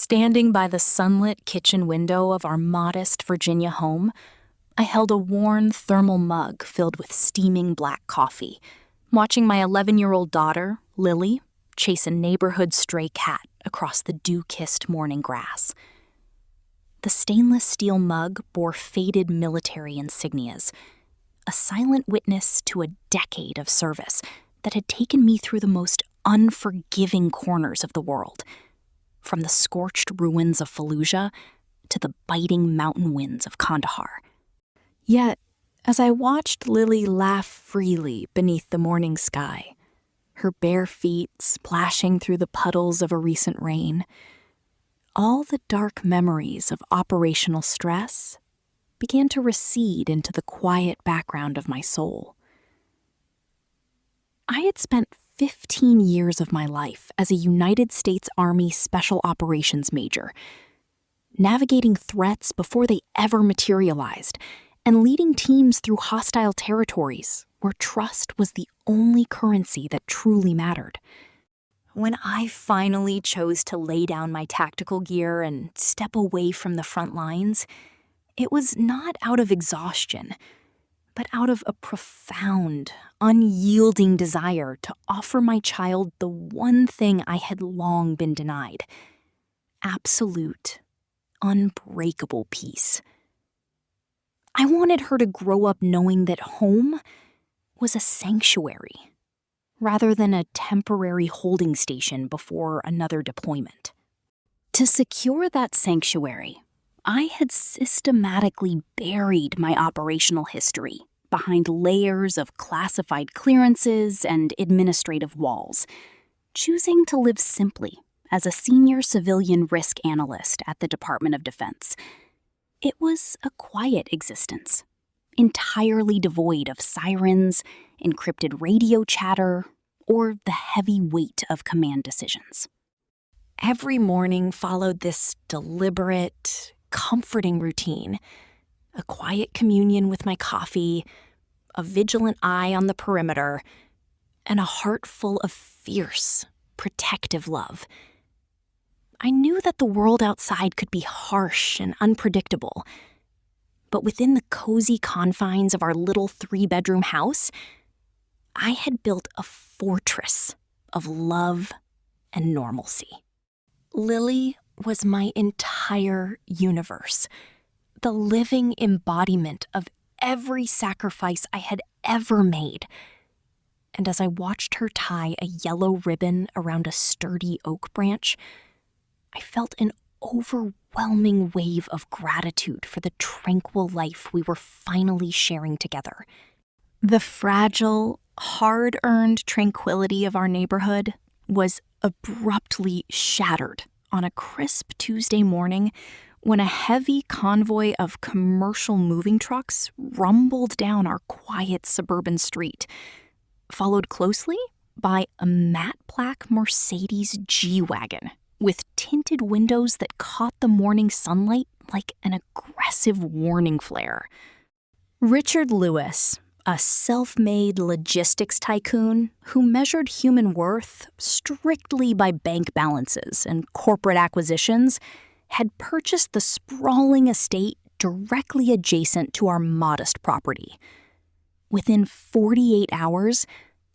Standing by the sunlit kitchen window of our modest Virginia home, I held a worn thermal mug filled with steaming black coffee, watching my 11-year-old daughter, Lily, chase a neighborhood stray cat across the dew-kissed morning grass. The stainless steel mug bore faded military insignias, a silent witness to a decade of service that had taken me through the most unforgiving corners of the world, from the scorched ruins of Fallujah to the biting mountain winds of Kandahar. Yet, as I watched Lily laugh freely beneath the morning sky, her bare feet splashing through the puddles of a recent rain, all the dark memories of operational stress began to recede into the quiet background of my soul. I had spent 15 years of my life as a United States Army Special Operations Major, navigating threats before they ever materialized, and leading teams through hostile territories where trust was the only currency that truly mattered. When I finally chose to lay down my tactical gear and step away from the front lines, it was not out of exhaustion, but out of a profound, unyielding desire to offer my child the one thing I had long been denied: absolute, unbreakable peace. I wanted her to grow up knowing that home was a sanctuary, rather than a temporary holding station before another deployment. To secure that sanctuary, I had systematically buried my operational history behind layers of classified clearances and administrative walls, choosing to live simply as a senior civilian risk analyst at the Department of Defense. It was a quiet existence, entirely devoid of sirens, encrypted radio chatter, or the heavy weight of command decisions. Every morning followed this deliberate, comforting routine: a quiet communion with my coffee, a vigilant eye on the perimeter, and a heart full of fierce, protective love. I knew that the world outside could be harsh and unpredictable, but within the cozy confines of our little 3-bedroom house, I had built a fortress of love and normalcy. Lily was my entire universe, the living embodiment of every sacrifice I had ever made. And as I watched her tie a yellow ribbon around a sturdy oak branch, I felt an overwhelming wave of gratitude for the tranquil life we were finally sharing together. The fragile, hard-earned tranquility of our neighborhood was abruptly shattered on a crisp Tuesday morning when a heavy convoy of commercial moving trucks rumbled down our quiet suburban street, followed closely by a matte black Mercedes G-Wagon with tinted windows that caught the morning sunlight like an aggressive warning flare. Richard Lewis, a self-made logistics tycoon who measured human worth strictly by bank balances and corporate acquisitions, had purchased the sprawling estate directly adjacent to our modest property. Within 48 hours,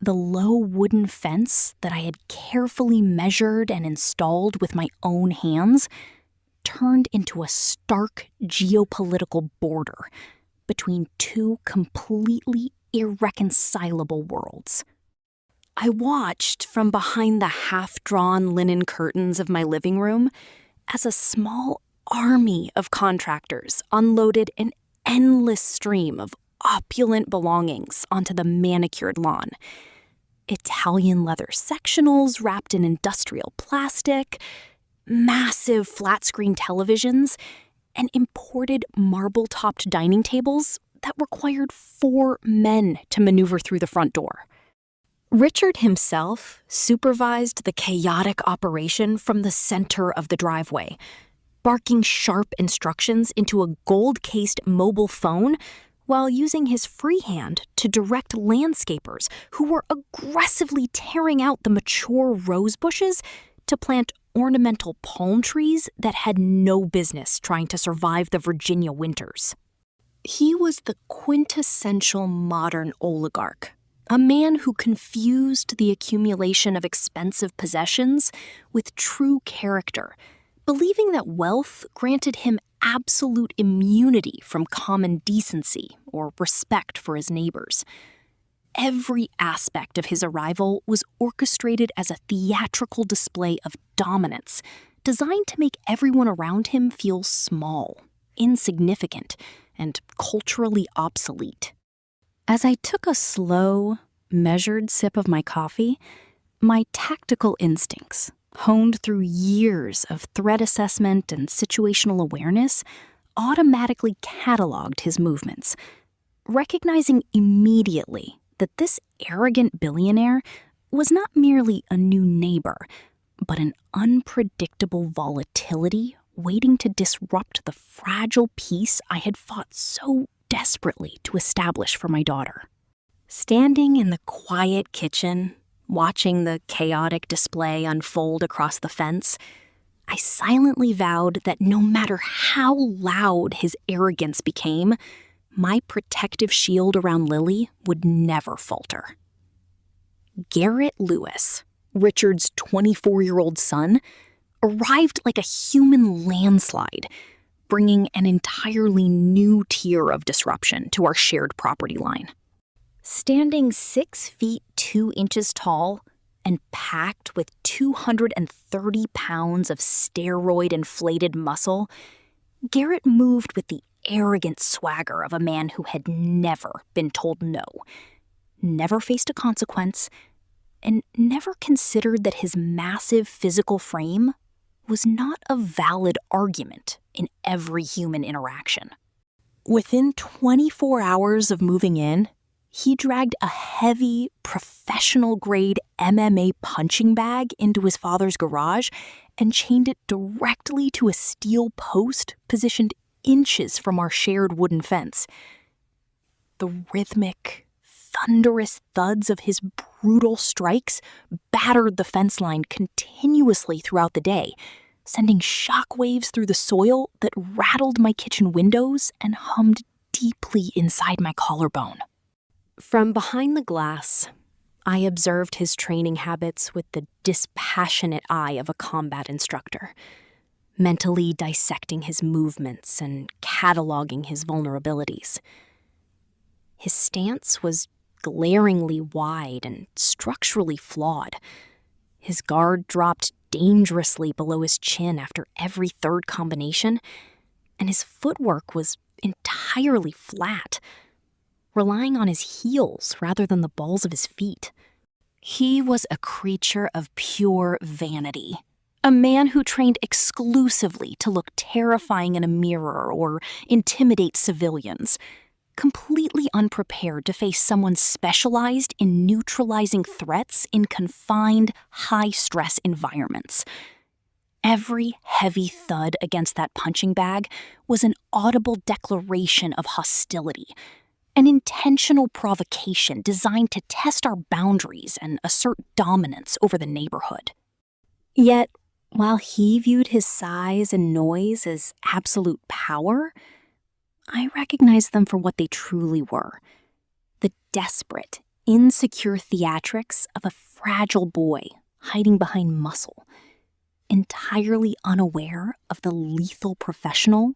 the low wooden fence that I had carefully measured and installed with my own hands turned into a stark geopolitical border between two completely irreconcilable worlds. I watched from behind the half-drawn linen curtains of my living room as a small army of contractors unloaded an endless stream of opulent belongings onto the manicured lawn. Italian leather sectionals wrapped in industrial plastic, massive flat-screen televisions, and imported marble-topped dining tables that required 4 men to maneuver through the front door. Richard himself supervised the chaotic operation from the center of the driveway, barking sharp instructions into a gold-cased mobile phone while using his free hand to direct landscapers who were aggressively tearing out the mature rose bushes to plant ornamental palm trees that had no business trying to survive the Virginia winters. He was the quintessential modern oligarch, a man who confused the accumulation of expensive possessions with true character, believing that wealth granted him absolute immunity from common decency or respect for his neighbors. Every aspect of his arrival was orchestrated as a theatrical display of dominance, designed to make everyone around him feel small, insignificant, and culturally obsolete. As I took a slow, measured sip of my coffee, my tactical instincts, honed through years of threat assessment and situational awareness, automatically cataloged his movements, recognizing immediately that this arrogant billionaire was not merely a new neighbor, but an unpredictable volatility waiting to disrupt the fragile peace I had fought so desperately to establish for my daughter. Standing in the quiet kitchen, watching the chaotic display unfold across the fence, I silently vowed that no matter how loud his arrogance became, my protective shield around Lily would never falter. Garrett Lewis, Richard's 24-year-old son, arrived like a human landslide, bringing an entirely new tier of disruption to our shared property line. Standing 6 feet 2 inches tall and packed with 230 pounds of steroid-inflated muscle, Garrett moved with the arrogant swagger of a man who had never been told no, never faced a consequence, and never considered that his massive physical frame was not a valid argument in every human interaction. Within 24 hours of moving in, he dragged a heavy, professional-grade MMA punching bag into his father's garage and chained it directly to a steel post positioned inches from our shared wooden fence. The rhythmic, thunderous thuds of his brutal strikes battered the fence line continuously throughout the day, sending shockwaves through the soil that rattled my kitchen windows and hummed deeply inside my collarbone. From behind the glass, I observed his training habits with the dispassionate eye of a combat instructor, mentally dissecting his movements and cataloging his vulnerabilities. His stance was glaringly wide and structurally flawed. His guard dropped dangerously below his chin after every third combination, and his footwork was entirely flat, relying on his heels rather than the balls of his feet. He was a creature of pure vanity, a man who trained exclusively to look terrifying in a mirror or intimidate civilians, completely unprepared to face someone specialized in neutralizing threats in confined, high-stress environments. Every heavy thud against that punching bag was an audible declaration of hostility, an intentional provocation designed to test our boundaries and assert dominance over the neighborhood. Yet, while he viewed his size and noise as absolute power, I recognized them for what they truly were: the desperate, insecure theatrics of a fragile boy hiding behind muscle, entirely unaware of the lethal professional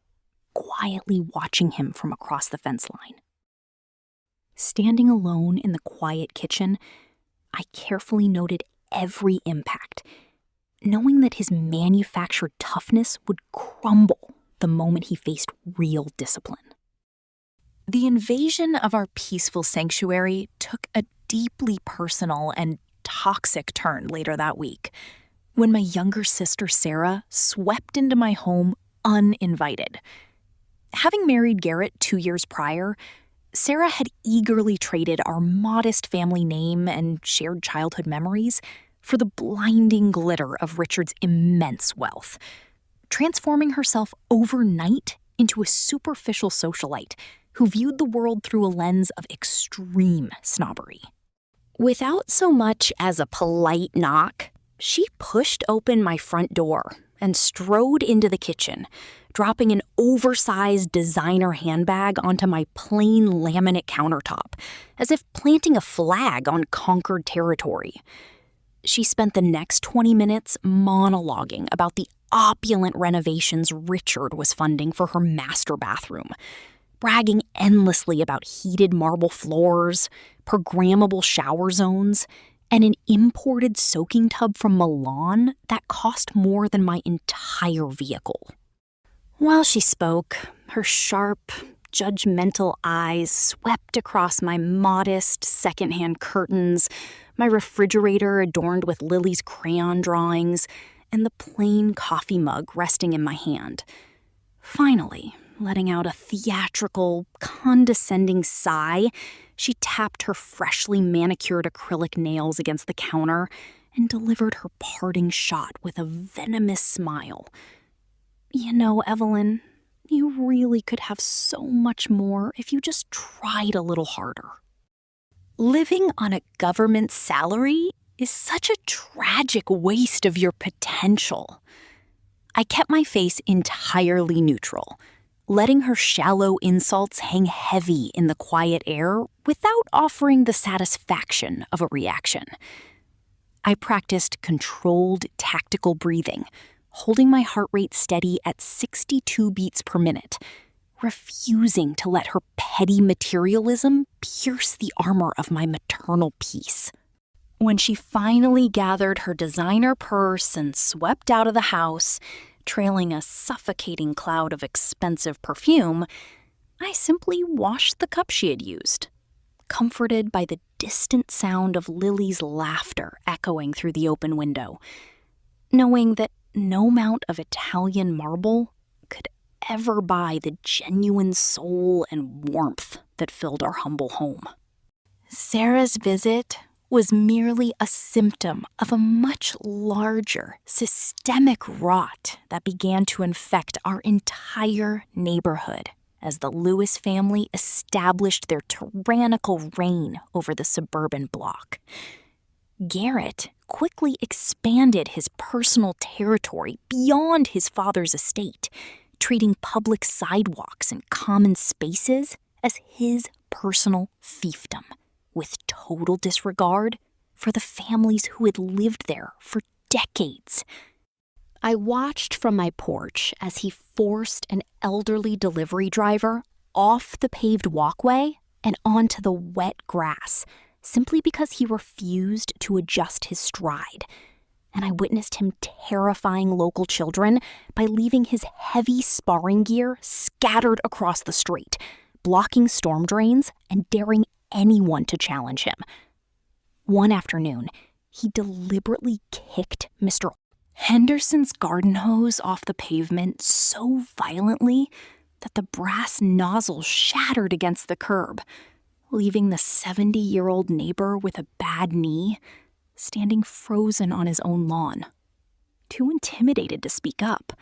quietly watching him from across the fence line. Standing alone in the quiet kitchen, I carefully noted every impact, knowing that his manufactured toughness would crumble the moment he faced real discipline. The invasion of our peaceful sanctuary took a deeply personal and toxic turn later that week, when my younger sister Sarah swept into my home uninvited. Having married Garrett 2 years prior, Sarah had eagerly traded our modest family name and shared childhood memories for the blinding glitter of Richard's immense wealth, transforming herself overnight into a superficial socialite who viewed the world through a lens of extreme snobbery. Without so much as a polite knock, She pushed open my front door and strode into the kitchen, dropping an oversized designer handbag onto my plain laminate countertop, as if planting a flag on conquered territory. She spent the next 20 minutes monologuing about the opulent renovations Richard was funding for her master bathroom, bragging endlessly about heated marble floors, programmable shower zones, and an imported soaking tub from Milan that cost more than my entire vehicle. While she spoke, her sharp, judgmental eyes swept across my modest secondhand curtains, my refrigerator adorned with Lily's crayon drawings, and the plain coffee mug resting in my hand. Finally, letting out a theatrical, condescending sigh, she tapped her freshly manicured acrylic nails against the counter and delivered her parting shot with a venomous smile. You know, Evelyn, you really could have so much more if you just tried a little harder. Living on a government salary is such a tragic waste of your potential. I kept my face entirely neutral, letting her shallow insults hang heavy in the quiet air without offering the satisfaction of a reaction. I practiced controlled, tactical breathing, holding my heart rate steady at 62 beats per minute, refusing to let her petty materialism pierce the armor of my maternal peace. When she finally gathered her designer purse and swept out of the house, trailing a suffocating cloud of expensive perfume, I simply washed the cup she had used, comforted by the distant sound of Lily's laughter echoing through the open window, knowing that no amount of Italian marble could ever buy the genuine soul and warmth that filled our humble home. Sarah's visit was merely a symptom of a much larger, systemic rot that began to infect our entire neighborhood as the Lewis family established their tyrannical reign over the suburban block. Garrett quickly expanded his personal territory beyond his father's estate, treating public sidewalks and common spaces as his personal fiefdom, with total disregard for the families who had lived there for decades. I watched from my porch as he forced an elderly delivery driver off the paved walkway and onto the wet grass, simply because he refused to adjust his stride. And I witnessed him terrifying local children by leaving his heavy sparring gear scattered across the street, blocking storm drains and daring anyone to challenge him. One afternoon, he deliberately kicked Mr. Henderson's garden hose off the pavement so violently that the brass nozzle shattered against the curb, leaving the 70-year-old neighbor with a bad knee, standing frozen on his own lawn, too intimidated to speak up.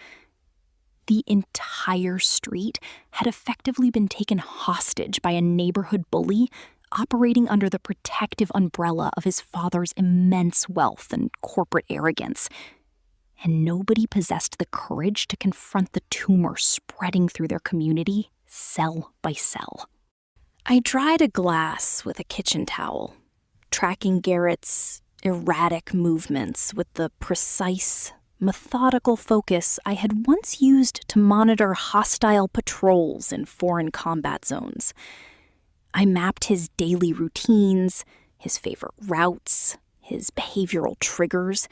The entire street had effectively been taken hostage by a neighborhood bully operating under the protective umbrella of his father's immense wealth and corporate arrogance. And nobody possessed the courage to confront the tumor spreading through their community, cell by cell. I dried a glass with a kitchen towel, tracking Garrett's erratic movements with the precise, methodical focus I had once used to monitor hostile patrols in foreign combat zones. I mapped his daily routines, his favorite routes, his behavioral triggers,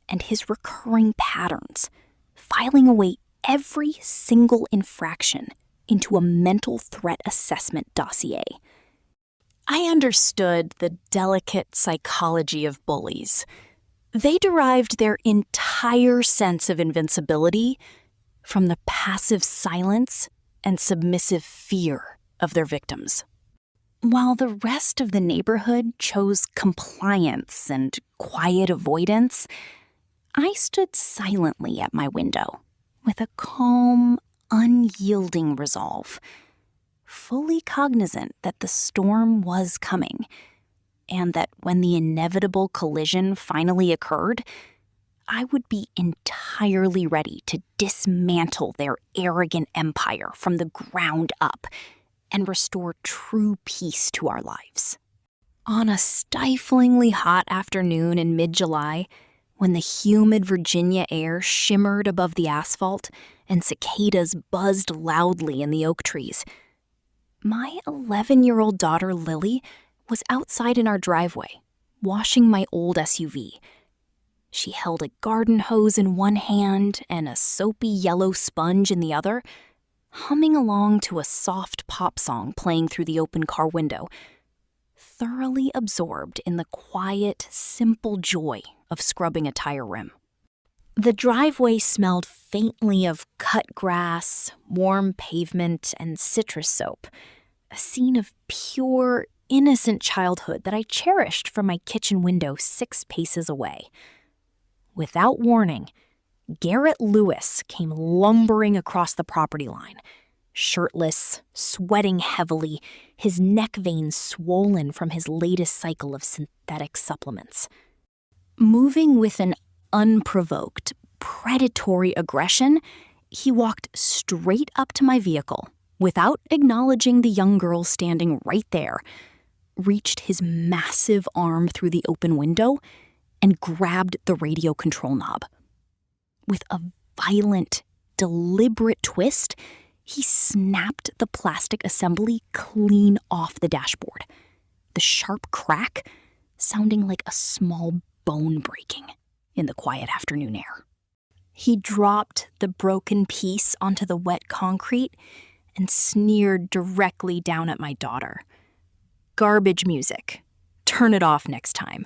and his recurring patterns, filing away every single infraction into a mental threat assessment dossier. I understood the delicate psychology of bullies. They derived their entire sense of invincibility from the passive silence and submissive fear of their victims. While the rest of the neighborhood chose compliance and quiet avoidance, I stood silently at my window with a calm, unyielding resolve, fully cognizant that the storm was coming, and that when the inevitable collision finally occurred, I would be entirely ready to dismantle their arrogant empire from the ground up and restore true peace to our lives. On a stiflingly hot afternoon in mid-July, when the humid Virginia air shimmered above the asphalt and cicadas buzzed loudly in the oak trees, my 11-year-old daughter Lily was outside in our driveway, washing my old SUV. She held a garden hose in one hand and a soapy yellow sponge in the other, humming along to a soft pop song playing through the open car window, thoroughly absorbed in the quiet, simple joy of scrubbing a tire rim. The driveway smelled faintly of cut grass, warm pavement, and citrus soap, a scene of pure, innocent childhood that I cherished from my kitchen window 6 paces away. Without warning, Garrett Lewis came lumbering across the property line, shirtless, sweating heavily, his neck veins swollen from his latest cycle of synthetic supplements. Moving with an unprovoked, predatory aggression, he walked straight up to my vehicle without acknowledging the young girl standing right there, reached his massive arm through the open window, and grabbed the radio control knob. With a violent, deliberate twist, he snapped the plastic assembly clean off the dashboard, the sharp crack sounding like a small bone breaking in the quiet afternoon air. He dropped the broken piece onto the wet concrete and sneered directly down at my daughter. "Garbage music. Turn it off next time."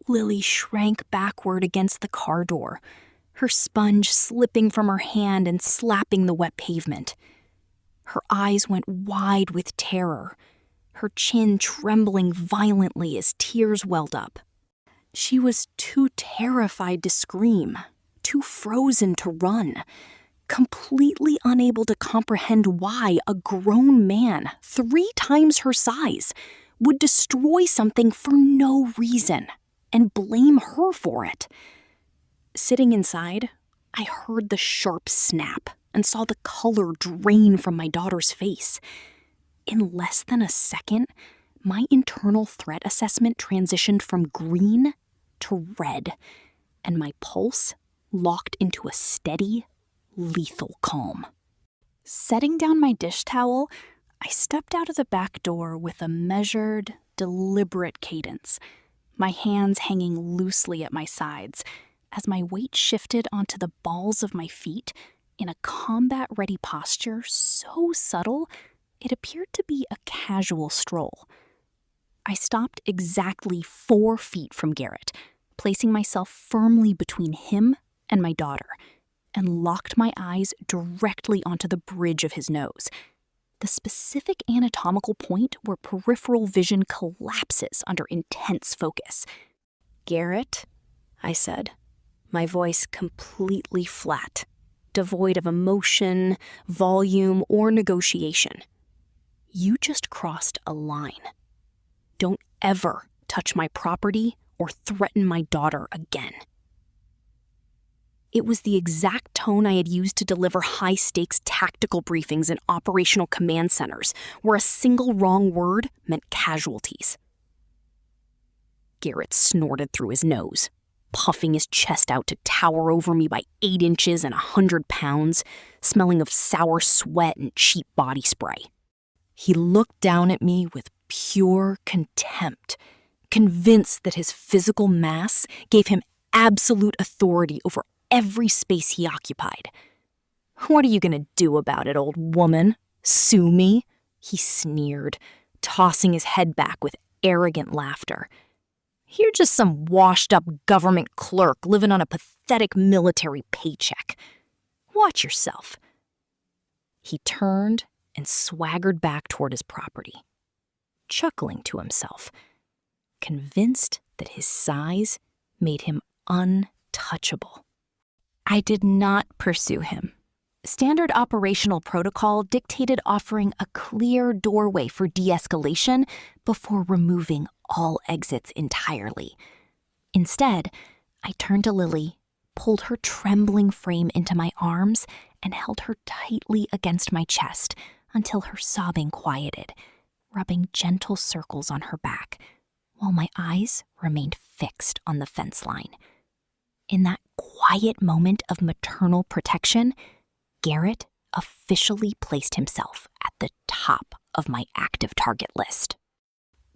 Lily shrank backward against the car door, her sponge slipping from her hand and slapping the wet pavement. Her eyes went wide with terror, her chin trembling violently as tears welled up. She was too terrified to scream, too frozen to run, completely unable to comprehend why a grown man 3 times her size would destroy something for no reason and blame her for it. Sitting inside, I heard the sharp snap and saw the color drain from my daughter's face. In less than a second, my internal threat assessment transitioned from green to red, and my pulse locked into a steady, lethal calm. Setting down my dish towel, I stepped out of the back door with a measured, deliberate cadence, my hands hanging loosely at my sides as my weight shifted onto the balls of my feet in a combat-ready posture so subtle it appeared to be a casual stroll. I stopped exactly 4 feet from Garrett, placing myself firmly between him and my daughter, and locked my eyes directly onto the bridge of his nose, the specific anatomical point where peripheral vision collapses under intense focus. "Garrett," I said, my voice completely flat, devoid of emotion, volume, or negotiation. "You just crossed a line. Don't ever touch my property or threaten my daughter again." It was the exact tone I had used to deliver high-stakes tactical briefings in operational command centers, where a single wrong word meant casualties. Garrett snorted through his nose, puffing his chest out to tower over me by 8 inches and 100 pounds, smelling of sour sweat and cheap body spray. He looked down at me with pure contempt, convinced that his physical mass gave him absolute authority over every space he occupied. "What are you gonna do about it, old woman? Sue me?" he sneered, tossing his head back with arrogant laughter. "You're just some washed-up government clerk living on a pathetic military paycheck. Watch yourself." He turned and swaggered back toward his property, chuckling to himself, convinced that his size made him untouchable. I did not pursue him. Standard operational protocol dictated offering a clear doorway for de-escalation before removing all exits entirely. Instead, I turned to Lily, pulled her trembling frame into my arms, and held her tightly against my chest until her sobbing quieted, rubbing gentle circles on her back, while my eyes remained fixed on the fence line. In that quiet moment of maternal protection, Garrett officially placed himself at the top of my active target list.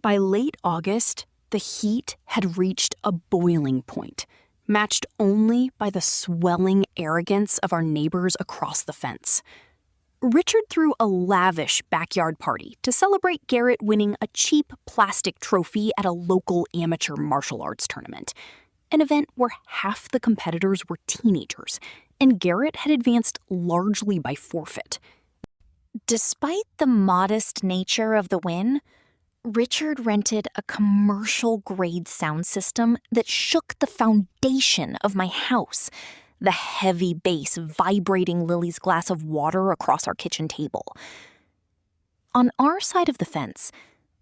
By late August, the heat had reached a boiling point, matched only by the swelling arrogance of our neighbors across the fence. Richard threw a lavish backyard party to celebrate Garrett winning a cheap plastic trophy at a local amateur martial arts tournament, an event where half the competitors were teenagers, and Garrett had advanced largely by forfeit. Despite the modest nature of the win, Richard rented a commercial-grade sound system that shook the foundation of my house, the heavy bass vibrating Lily's glass of water across our kitchen table. On our side of the fence,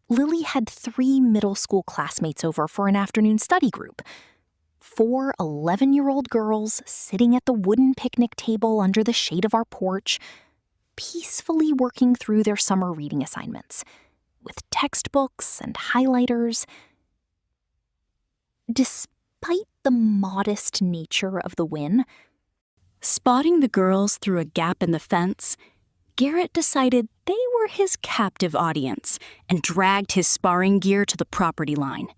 Lily had 3 middle school classmates over for an afternoon study group. 4 11-year-old girls sitting at the wooden picnic table under the shade of our porch, peacefully working through their summer reading assignments, with textbooks and highlighters. Despite the modest nature of the win, spotting the girls through a gap in the fence, Garrett decided they were his captive audience and dragged his sparring gear to the property line.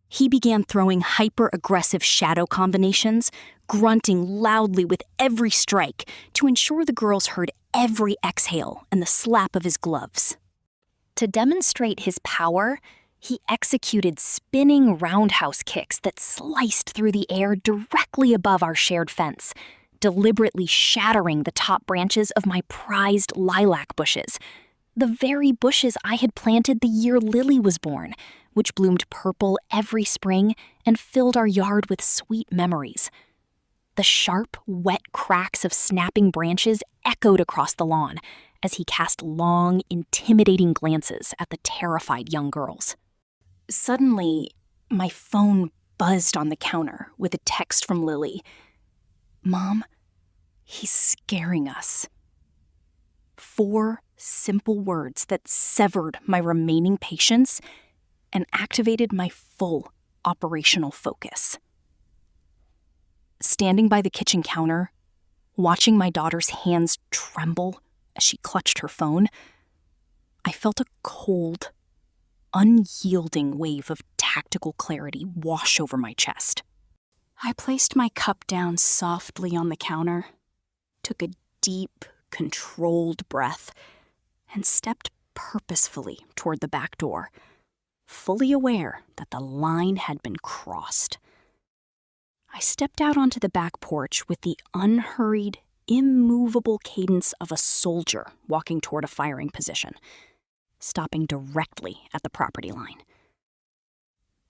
He began throwing hyper-aggressive shadow combinations, grunting loudly with every strike to ensure the girls heard every exhale and the slap of his gloves. To demonstrate his power, he executed spinning roundhouse kicks that sliced through the air directly above our shared fence, deliberately shattering the top branches of my prized lilac bushes, the very bushes I had planted the year Lily was born, which bloomed purple every spring and filled our yard with sweet memories. The sharp, wet cracks of snapping branches echoed across the lawn as he cast long, intimidating glances at the terrified young girls. Suddenly, my phone buzzed on the counter with a text from Lily. "Mom, he's scaring us." 4 simple words that severed my remaining patience and activated my full operational focus. Standing by the kitchen counter, watching my daughter's hands tremble as she clutched her phone, I felt a cold, unyielding wave of tactical clarity wash over my chest. I placed my cup down softly on the counter, took a deep, controlled breath, and stepped purposefully toward the back door, fully aware that the line had been crossed. I stepped out onto the back porch with the unhurried, immovable cadence of a soldier walking toward a firing position, stopping directly at the property line.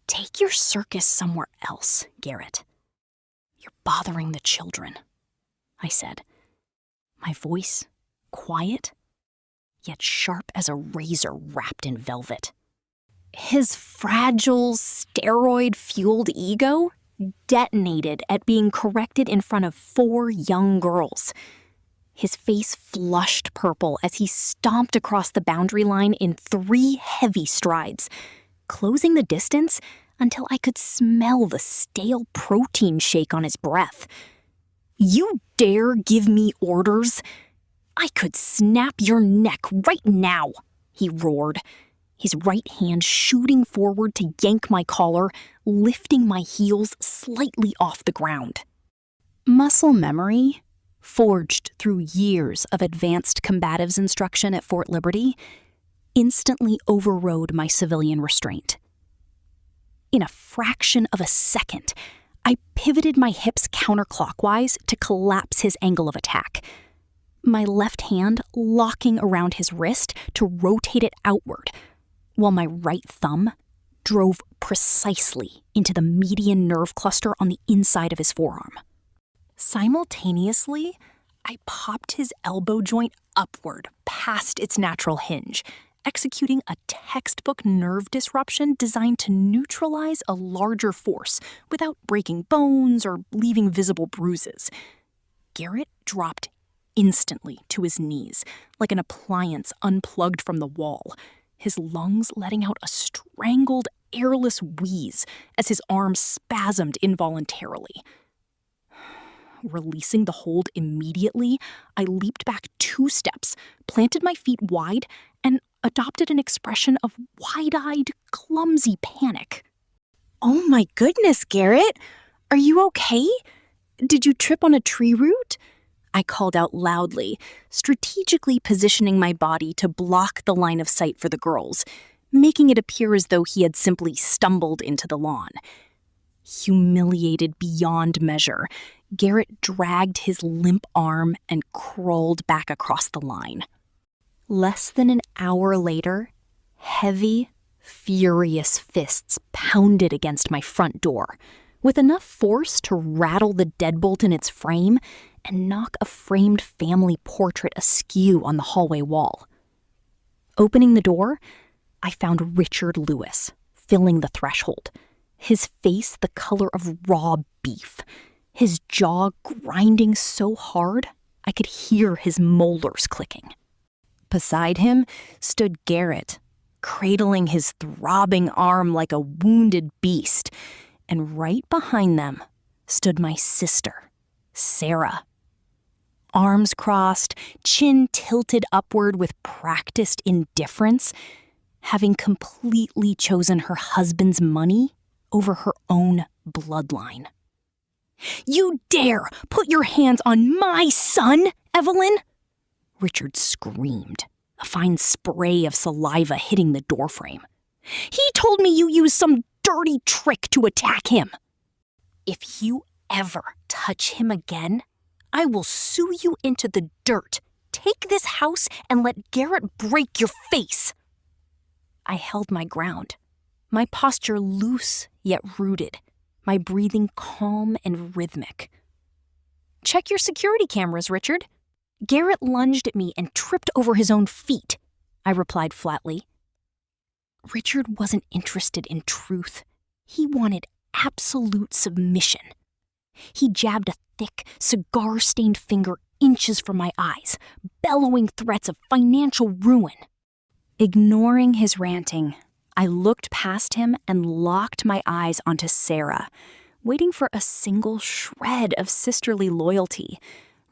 "Take your circus somewhere else, Garrett. You're bothering the children," I said, my voice quiet, yet sharp as a razor wrapped in velvet. His fragile, steroid-fueled ego detonated at being corrected in front of 4 young girls. His face flushed purple as he stomped across the boundary line in 3 heavy strides, closing the distance until I could smell the stale protein shake on his breath. "You dare give me orders? I could snap your neck right now," he roared, his right hand shooting forward to yank my collar, lifting my heels slightly off the ground. Muscle memory, forged through years of advanced combatives instruction at Fort Liberty, instantly overrode my civilian restraint. In a fraction of a second, I pivoted my hips counterclockwise to collapse his angle of attack, my left hand locking around his wrist to rotate it outward, while my right thumb drove precisely into the median nerve cluster on the inside of his forearm. Simultaneously, I popped his elbow joint upward past its natural hinge, executing a textbook nerve disruption designed to neutralize a larger force without breaking bones or leaving visible bruises. Garrett dropped instantly to his knees, like an appliance unplugged from the wall, his lungs letting out a strangled, airless wheeze as his arm spasmed involuntarily. Releasing the hold immediately, I leaped back 2 steps, planted my feet wide, and adopted an expression of wide-eyed, clumsy panic. "Oh my goodness, Garrett! Are you okay? Did you trip on a tree root?" I called out loudly, strategically positioning my body to block the line of sight for the girls, making it appear as though he had simply stumbled into the lawn. Humiliated beyond measure, Garrett dragged his limp arm and crawled back across the line. Less than an hour later, heavy, furious fists pounded against my front door, with enough force to rattle the deadbolt in its frame and knock a framed family portrait askew on the hallway wall. Opening the door, I found Richard Lewis filling the threshold, his face the color of raw beef, his jaw grinding so hard I could hear his molars clicking. Beside him stood Garrett, cradling his throbbing arm like a wounded beast, and right behind them stood my sister, Sarah. Arms crossed, chin tilted upward with practiced indifference, having completely chosen her husband's money over her own bloodline. "You dare put your hands on my son, Evelyn!" Richard screamed, a fine spray of saliva hitting the doorframe. "He told me you used some dirty trick to attack him. If you ever touch him again, I will sue you into the dirt, take this house, and let Garrett break your face." I held my ground, my posture loose yet rooted, my breathing calm and rhythmic. "Check your security cameras, Richard." Garrett lunged at me and tripped over his own feet, I replied flatly. Richard wasn't interested in truth. He wanted absolute submission. He jabbed a thick, cigar-stained finger inches from my eyes, bellowing threats of financial ruin. Ignoring his ranting, I looked past him and locked my eyes onto Sarah, waiting for a single shred of sisterly loyalty,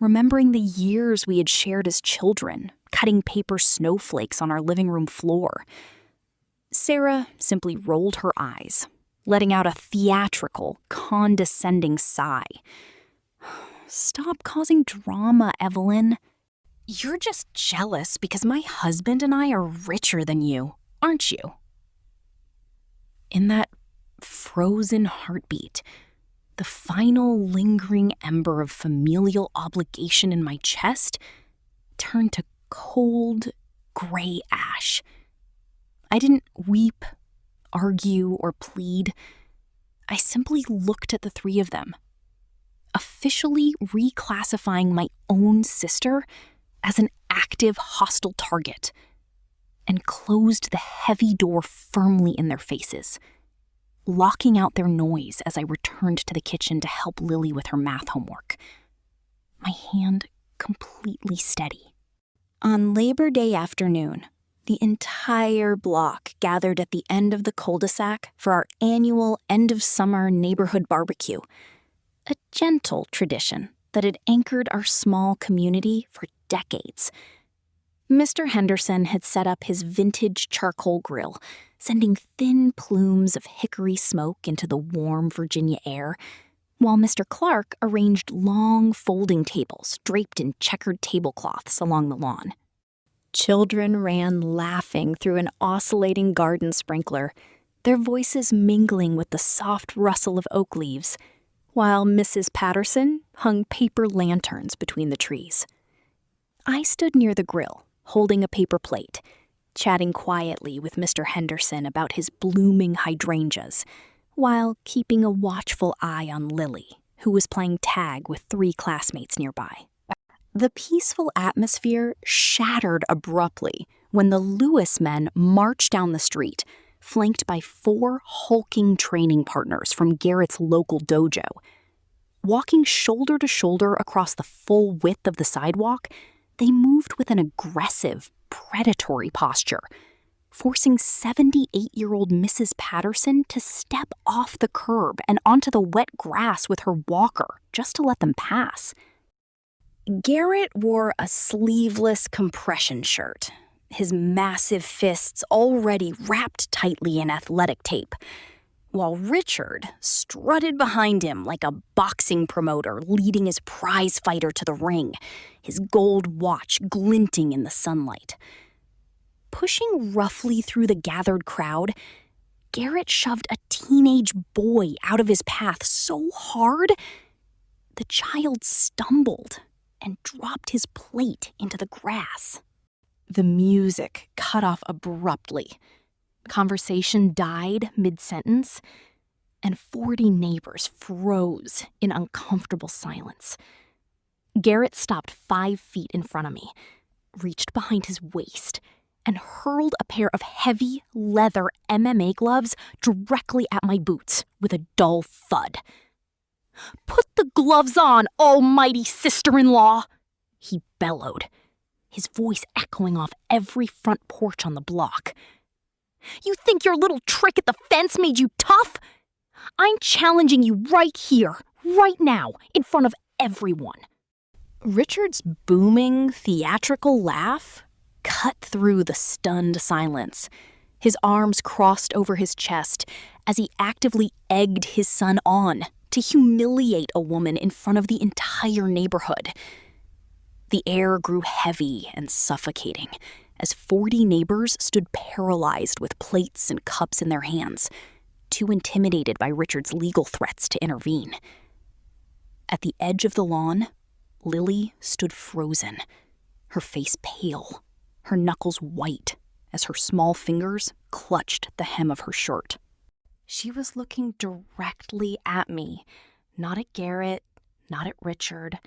remembering the years we had shared as children, cutting paper snowflakes on our living room floor. Sarah simply rolled her eyes, letting out a theatrical, condescending sigh. "Stop causing drama, Evelyn. You're just jealous because my husband and I are richer than you, aren't you?" In that frozen heartbeat, the final lingering ember of familial obligation in my chest turned to cold, gray ash. I didn't weep, argue, or plead. I simply looked at the 3 of them, officially reclassifying my own sister as an active hostile target, and closed the heavy door firmly in their faces, locking out their noise as I returned to the kitchen to help Lily with her math homework, my hand completely steady. On Labor Day afternoon, the entire block gathered at the end of the cul-de-sac for our annual end-of-summer neighborhood barbecue, a gentle tradition that had anchored our small community for decades. Mr. Henderson had set up his vintage charcoal grill, sending thin plumes of hickory smoke into the warm Virginia air, while Mr. Clerk arranged long folding tables draped in checkered tablecloths along the lawn. Children ran laughing through an oscillating garden sprinkler, their voices mingling with the soft rustle of oak leaves, while Mrs. Patterson hung paper lanterns between the trees. I stood near the grill, holding a paper plate, chatting quietly with Mr. Henderson about his blooming hydrangeas, while keeping a watchful eye on Lily, who was playing tag with 3 classmates nearby. The peaceful atmosphere shattered abruptly when the Lewis men marched down the street, flanked by 4 hulking training partners from Garrett's local dojo. Walking shoulder to shoulder across the full width of the sidewalk, they moved with an aggressive, predatory posture, forcing 78-year-old Mrs. Patterson to step off the curb and onto the wet grass with her walker just to let them pass. Garrett wore a sleeveless compression shirt, his massive fists already wrapped tightly in athletic tape, while Richard strutted behind him like a boxing promoter leading his prize fighter to the ring, his gold watch glinting in the sunlight. Pushing roughly through the gathered crowd, Garrett shoved a teenage boy out of his path so hard, the child stumbled and dropped his plate into the grass. The music cut off abruptly. Conversation died mid-sentence, and 40 neighbors froze in uncomfortable silence. Garrett stopped 5 feet in front of me, reached behind his waist, and hurled a pair of heavy leather MMA gloves directly at my boots with a dull thud. "Put the gloves on, almighty sister-in-law!" he bellowed, his voice echoing off every front porch on the block. "You think your little trick at the fence made you tough? I'm challenging you right here, right now, in front of everyone." Richard's booming, theatrical laugh cut through the stunned silence. His arms crossed over his chest as he actively egged his son on to humiliate a woman in front of the entire neighborhood. The air grew heavy and suffocating as 40 neighbors stood paralyzed with plates and cups in their hands, too intimidated by Richard's legal threats to intervene. At the edge of the lawn, Lily stood frozen, her face pale, her knuckles white as her small fingers clutched the hem of her shirt. She was looking directly at me, not at Garrett, not at Richard,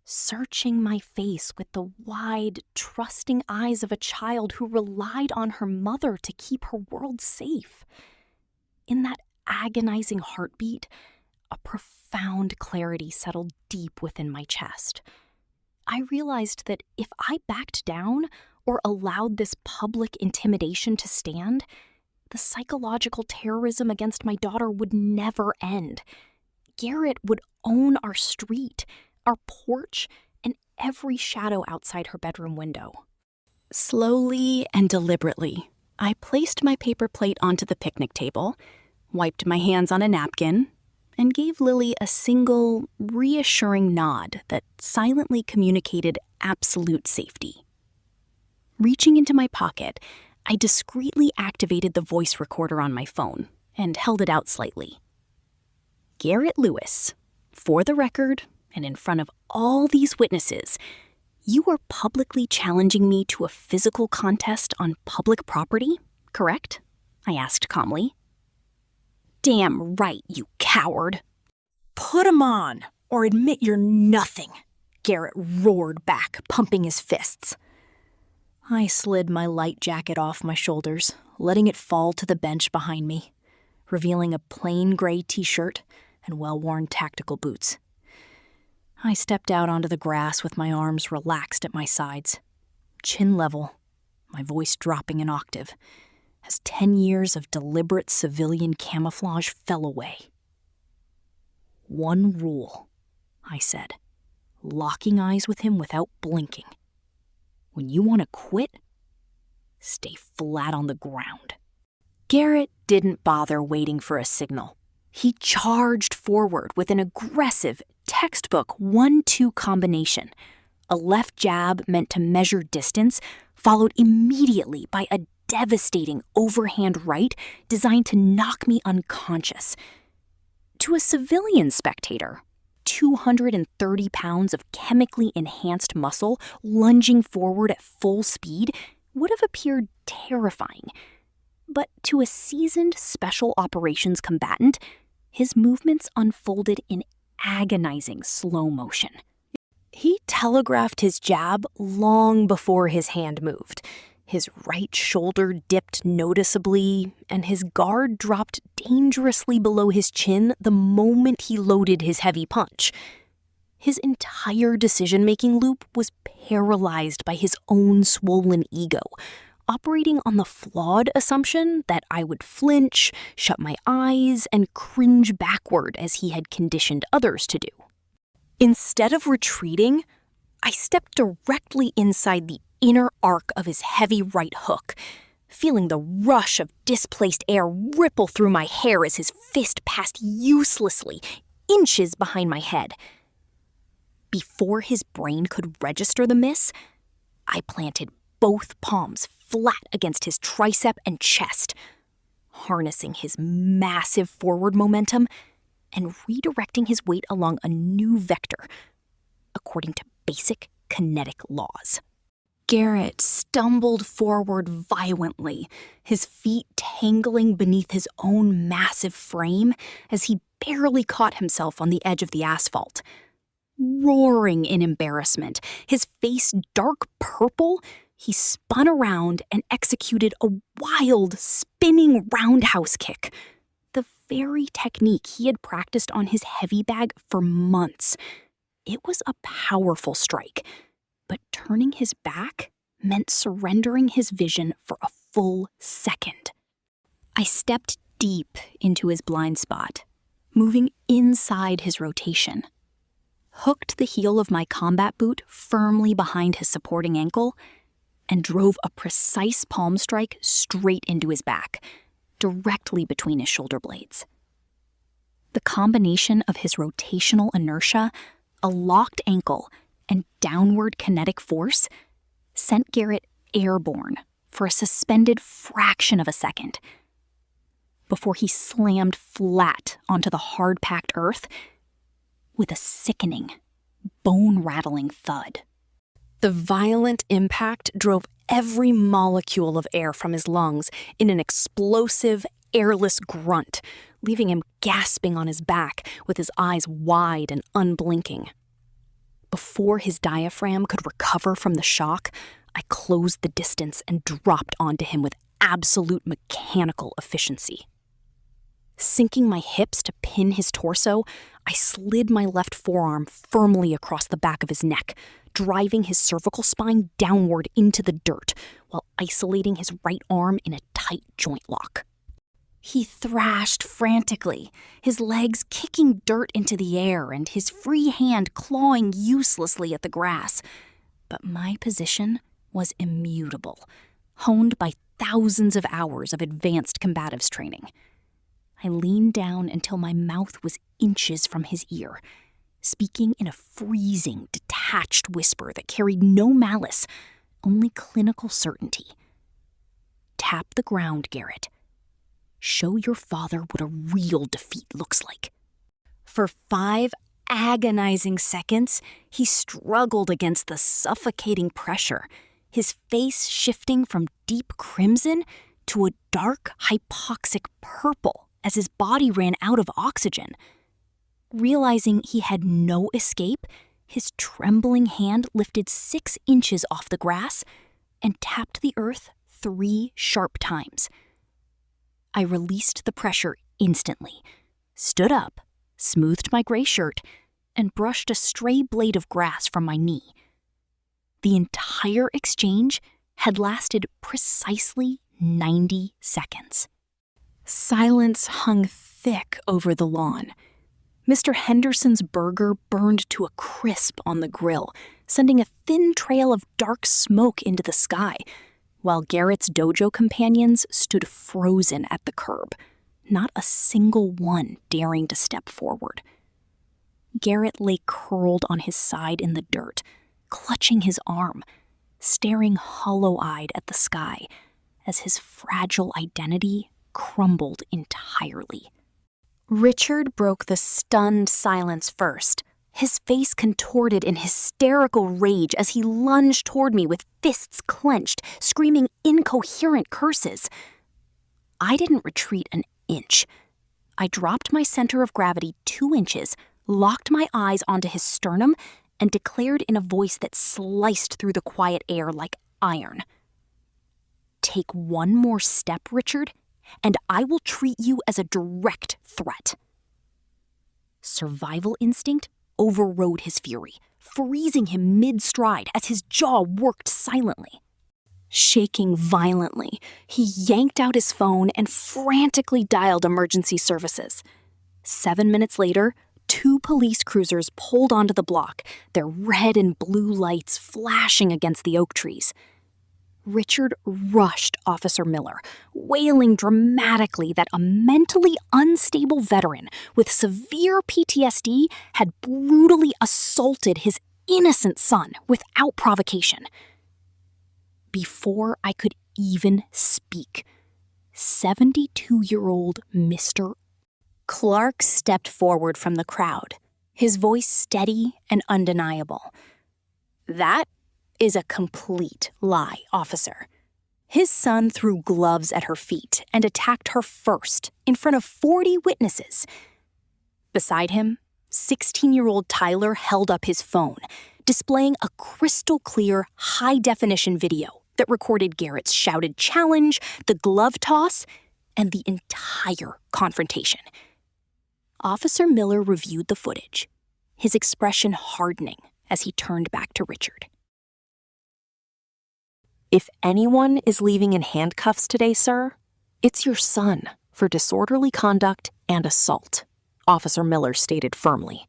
searching my face with the wide, trusting eyes of a child who relied on her mother to keep her world safe. In that agonizing heartbeat, a profound clarity settled deep within my chest. I realized that if I backed down or allowed this public intimidation to stand, the psychological terrorism against my daughter would never end. Garrett would own our street, our porch, and every shadow outside her bedroom window. Slowly and deliberately, I placed my paper plate onto the picnic table, wiped my hands on a napkin, and gave Lily a single, reassuring nod that silently communicated absolute safety. Reaching into my pocket, I discreetly activated the voice recorder on my phone and held it out slightly. "Garrett Lewis, for the record, and in front of all these witnesses, you are publicly challenging me to a physical contest on public property, correct?" I asked calmly. "Damn right, you coward." "Put 'em on, or admit you're nothing," Garrett roared back, pumping his fists. I slid my light jacket off my shoulders, letting it fall to the bench behind me, revealing a plain gray t-shirt and well-worn tactical boots. I stepped out onto the grass with my arms relaxed at my sides, chin level, my voice dropping an octave, as 10 years of deliberate civilian camouflage fell away. "One rule," I said, locking eyes with him without blinking. "When you want to quit, stay flat on the ground." Garrett didn't bother waiting for a signal. He charged forward with an aggressive, textbook 1-2 combination, a left jab meant to measure distance, followed immediately by a devastating overhand right designed to knock me unconscious. To a civilian spectator, 230 pounds of chemically enhanced muscle lunging forward at full speed would have appeared terrifying. But to a seasoned special operations combatant, his movements unfolded in agonizing slow motion. He telegraphed his jab long before his hand moved, His right shoulder dipped noticeably, and his guard dropped dangerously below his chin the moment he loaded his heavy punch. His entire decision-making loop was paralyzed by his own swollen ego, operating on the flawed assumption that I would flinch, shut my eyes, and cringe backward as he had conditioned others to do. Instead of retreating, I stepped directly inside the inner arc of his heavy right hook, feeling the rush of displaced air ripple through my hair as his fist passed uselessly, inches behind my head. Before his brain could register the miss, I planted both palms flat against his tricep and chest, harnessing his massive forward momentum and redirecting his weight along a new vector, according to basic kinetic laws. Garrett stumbled forward violently, his feet tangling beneath his own massive frame as he barely caught himself on the edge of the asphalt. Roaring in embarrassment, his face dark purple, he spun around and executed a wild, spinning roundhouse kick, the very technique he had practiced on his heavy bag for months. It was a powerful strike, but turning his back meant surrendering his vision for a full second. I stepped deep into his blind spot, moving inside his rotation, hooked the heel of my combat boot firmly behind his supporting ankle, and drove a precise palm strike straight into his back, directly between his shoulder blades. The combination of his rotational inertia, a locked ankle, and downward kinetic force sent Garrett airborne for a suspended fraction of a second before he slammed flat onto the hard-packed earth with a sickening, bone-rattling thud. The violent impact drove every molecule of air from his lungs in an explosive, airless grunt, leaving him gasping on his back with his eyes wide and unblinking. Before his diaphragm could recover from the shock, I closed the distance and dropped onto him with absolute mechanical efficiency. Sinking my hips to pin his torso, I slid my left forearm firmly across the back of his neck, driving his cervical spine downward into the dirt while isolating his right arm in a tight joint lock. He thrashed frantically, his legs kicking dirt into the air and his free hand clawing uselessly at the grass. But my position was immutable, honed by thousands of hours of advanced combatives training. I leaned down until my mouth was inches from his ear, speaking in a freezing, detached whisper that carried no malice, only clinical certainty. Tap the ground, Garrett. Show your father what a real defeat looks like. For 5 agonizing seconds, he struggled against the suffocating pressure, his face shifting from deep crimson to a dark hypoxic purple as his body ran out of oxygen. Realizing he had no escape, his trembling hand lifted 6 inches off the grass and tapped the earth 3 sharp times. I released the pressure instantly, stood up, smoothed my gray shirt, and brushed a stray blade of grass from my knee. The entire exchange had lasted precisely 90 seconds. Silence hung thick over the lawn. Mr. Henderson's burger burned to a crisp on the grill, sending a thin trail of dark smoke into the sky, while Garrett's dojo companions stood frozen at the curb, not a single one daring to step forward. Garrett lay curled on his side in the dirt, clutching his arm, staring hollow-eyed at the sky as his fragile identity crumbled entirely. Richard broke the stunned silence first, his face contorted in hysterical rage as he lunged toward me with fists clenched, screaming incoherent curses. I didn't retreat an inch. I dropped my center of gravity 2 inches, locked my eyes onto his sternum, and declared in a voice that sliced through the quiet air like iron. take one more step, Richard, and I will treat you as a direct threat." Survival instinct overrode his fury, freezing him mid-stride as his jaw worked silently. Shaking violently, he yanked out his phone and frantically dialed emergency services. 7 minutes later, 2 police cruisers pulled onto the block, their red and blue lights flashing against the oak trees. Richard rushed Officer Miller, wailing dramatically that a mentally unstable veteran with severe PTSD had brutally assaulted his innocent son without provocation. Before I could even speak, 72-year-old Mr. Clark stepped forward from the crowd, his voice steady and undeniable. "That is a complete lie, officer. His son threw gloves at her feet and attacked her first in front of 40 witnesses. Beside him, 16-year-old Tyler held up his phone, displaying a crystal-clear, high-definition video that recorded Garrett's shouted challenge, the glove toss, and the entire confrontation." Officer Miller reviewed the footage, his expression hardening as he turned back to Richard. "If anyone is leaving in handcuffs today, sir, it's your son for disorderly conduct and assault," Officer Miller stated firmly.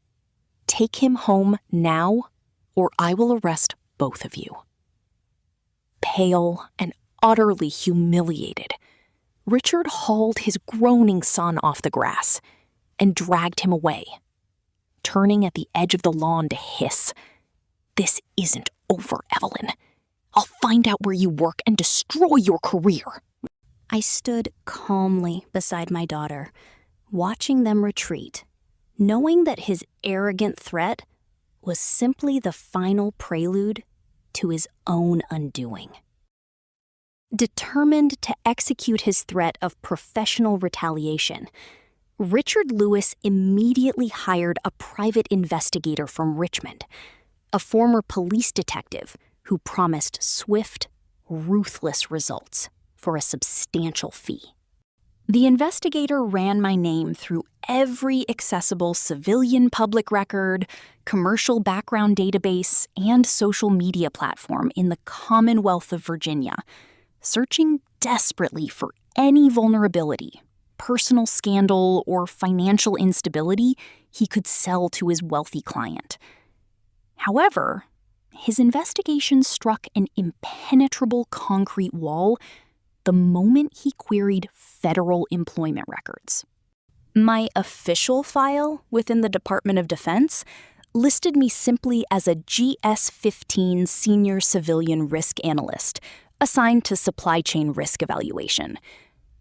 "Take him home now, or I will arrest both of you." Pale and utterly humiliated, Richard hauled his groaning son off the grass and dragged him away, turning at the edge of the lawn to hiss, "This isn't over, Evelyn. I'll find out where you work and destroy your career." I stood calmly beside my daughter, watching them retreat, knowing that his arrogant threat was simply the final prelude to his own undoing. Determined to execute his threat of professional retaliation, Richard Lewis immediately hired a private investigator from Richmond, a former police detective who promised swift, ruthless results for a substantial fee. The investigator ran my name through every accessible civilian public record, commercial background database, and social media platform in the Commonwealth of Virginia, searching desperately for any vulnerability, personal scandal, or financial instability he could sell to his wealthy client. However, his investigation struck an impenetrable concrete wall the moment he queried federal employment records. My official file within the Department of Defense listed me simply as a GS-15 Senior Civilian Risk Analyst assigned to supply chain risk evaluation.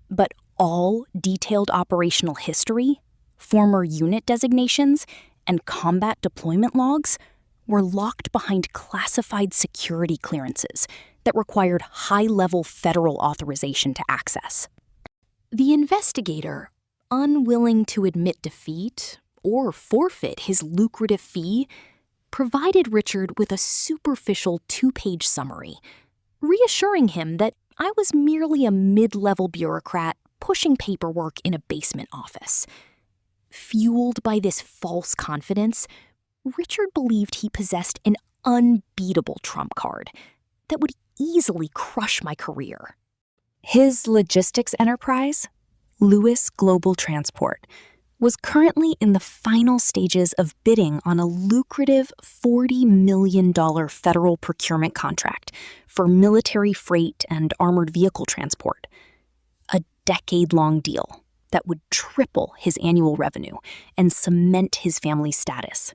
But all detailed operational history, former unit designations, and combat deployment logs were locked behind classified security clearances that required high-level federal authorization to access. The investigator, unwilling to admit defeat or forfeit his lucrative fee, provided Richard with a superficial 2-page summary, reassuring him that I was merely a mid-level bureaucrat pushing paperwork in a basement office. Fueled by this false confidence, Richard believed he possessed an unbeatable trump card that would easily crush my career. His logistics enterprise, Lewis Global Transport, was currently in the final stages of bidding on a lucrative $40 million federal procurement contract for military freight and armored vehicle transport, a decade-long deal that would triple his annual revenue and cement his family's status.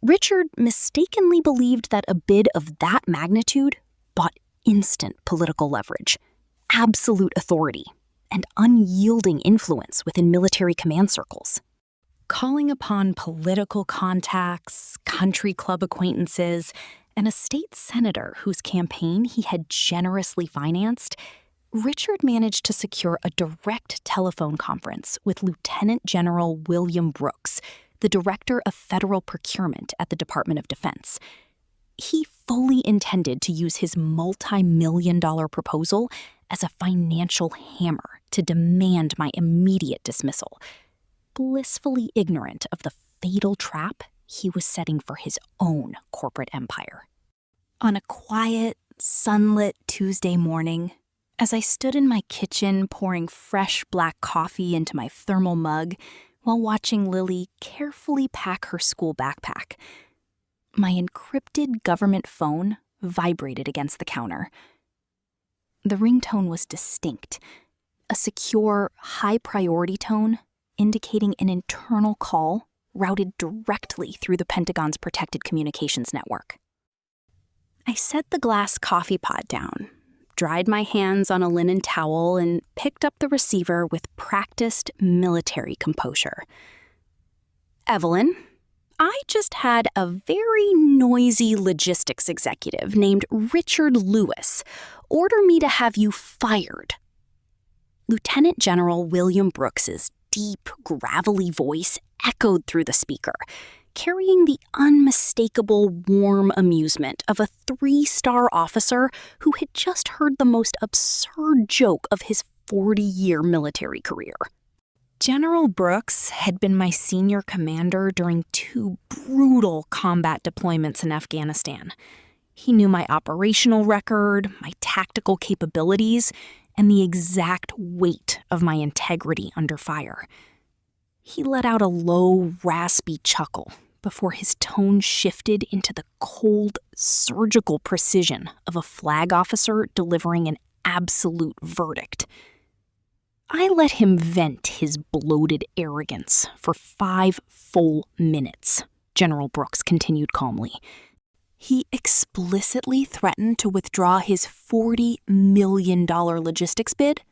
Richard mistakenly believed that a bid of that magnitude bought instant political leverage, absolute authority, and unyielding influence within military command circles. Calling upon political contacts, country club acquaintances, and a state senator whose campaign he had generously financed, Richard managed to secure a direct telephone conference with Lieutenant General William Brooks, the Director of Federal Procurement at the Department of Defense. He fully intended to use his multi-million-dollar proposal as a financial hammer to demand my immediate dismissal, blissfully ignorant of the fatal trap he was setting for his own corporate empire. On a quiet, sunlit Tuesday morning, as I stood in my kitchen pouring fresh black coffee into my thermal mug while watching Lily carefully pack her school backpack, my encrypted government phone vibrated against the counter. The ringtone was distinct, a secure, high-priority tone indicating an internal call routed directly through the Pentagon's protected communications network. I set the glass coffee pot down, dried my hands on a linen towel, and picked up the receiver with practiced military composure. "Evelyn, I just had a very noisy logistics executive named Richard Lewis order me to have you fired." Lieutenant General William Brooks's deep, gravelly voice echoed through the speaker, carrying the unmistakable warm amusement of a 3-star officer who had just heard the most absurd joke of his 40-year military career. General Brooks had been my senior commander during 2 brutal combat deployments in Afghanistan. He knew my operational record, my tactical capabilities, and the exact weight of my integrity under fire. He let out a low, raspy chuckle before his tone shifted into the cold, surgical precision of a flag officer delivering an absolute verdict. I let him vent his bloated arrogance for 5 full minutes, General Brooks continued calmly. He explicitly threatened to withdraw his $40 million logistics bid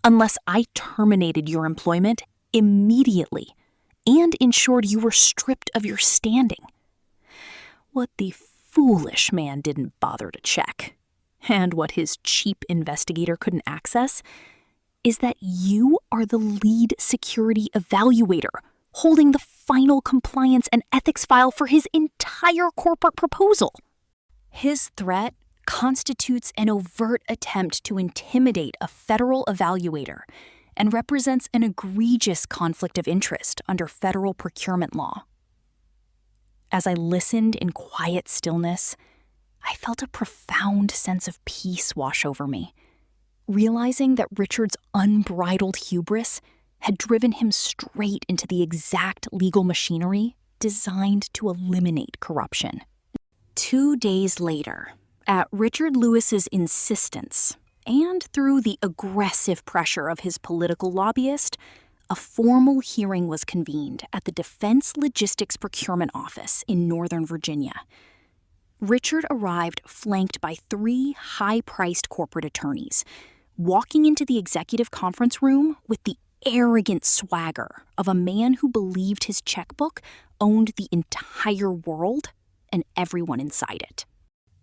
unless I terminated your employment immediately and ensured you were stripped of your standing. What the foolish man didn't bother to check, and what his cheap investigator couldn't access, is that you are the lead security evaluator holding the final compliance and ethics file for his entire corporate proposal. His threat constitutes an overt attempt to intimidate a federal evaluator and represents an egregious conflict of interest under federal procurement law. As I listened in quiet stillness, I felt a profound sense of peace wash over me, realizing that Richard's unbridled hubris had driven him straight into the exact legal machinery designed to eliminate corruption. 2 days later, at Richard Lewis's insistence, and through the aggressive pressure of his political lobbyist, a formal hearing was convened at the Defense Logistics Procurement Office in Northern Virginia. Richard arrived flanked by 3 high-priced corporate attorneys, walking into the executive conference room with the arrogant swagger of a man who believed his checkbook owned the entire world and everyone inside it.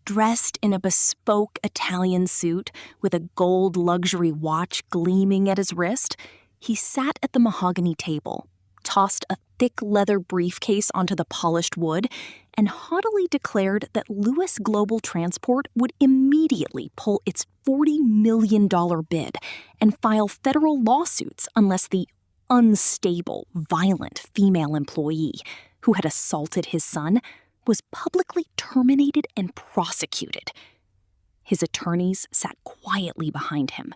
Dressed in a bespoke Italian suit with a gold luxury watch gleaming at his wrist, he sat at the mahogany table, tossed a thick leather briefcase onto the polished wood, and haughtily declared that Lewis Global Transport would immediately pull its $40 million bid and file federal lawsuits unless the unstable, violent female employee who had assaulted his son was publicly terminated and prosecuted. His attorneys sat quietly behind him,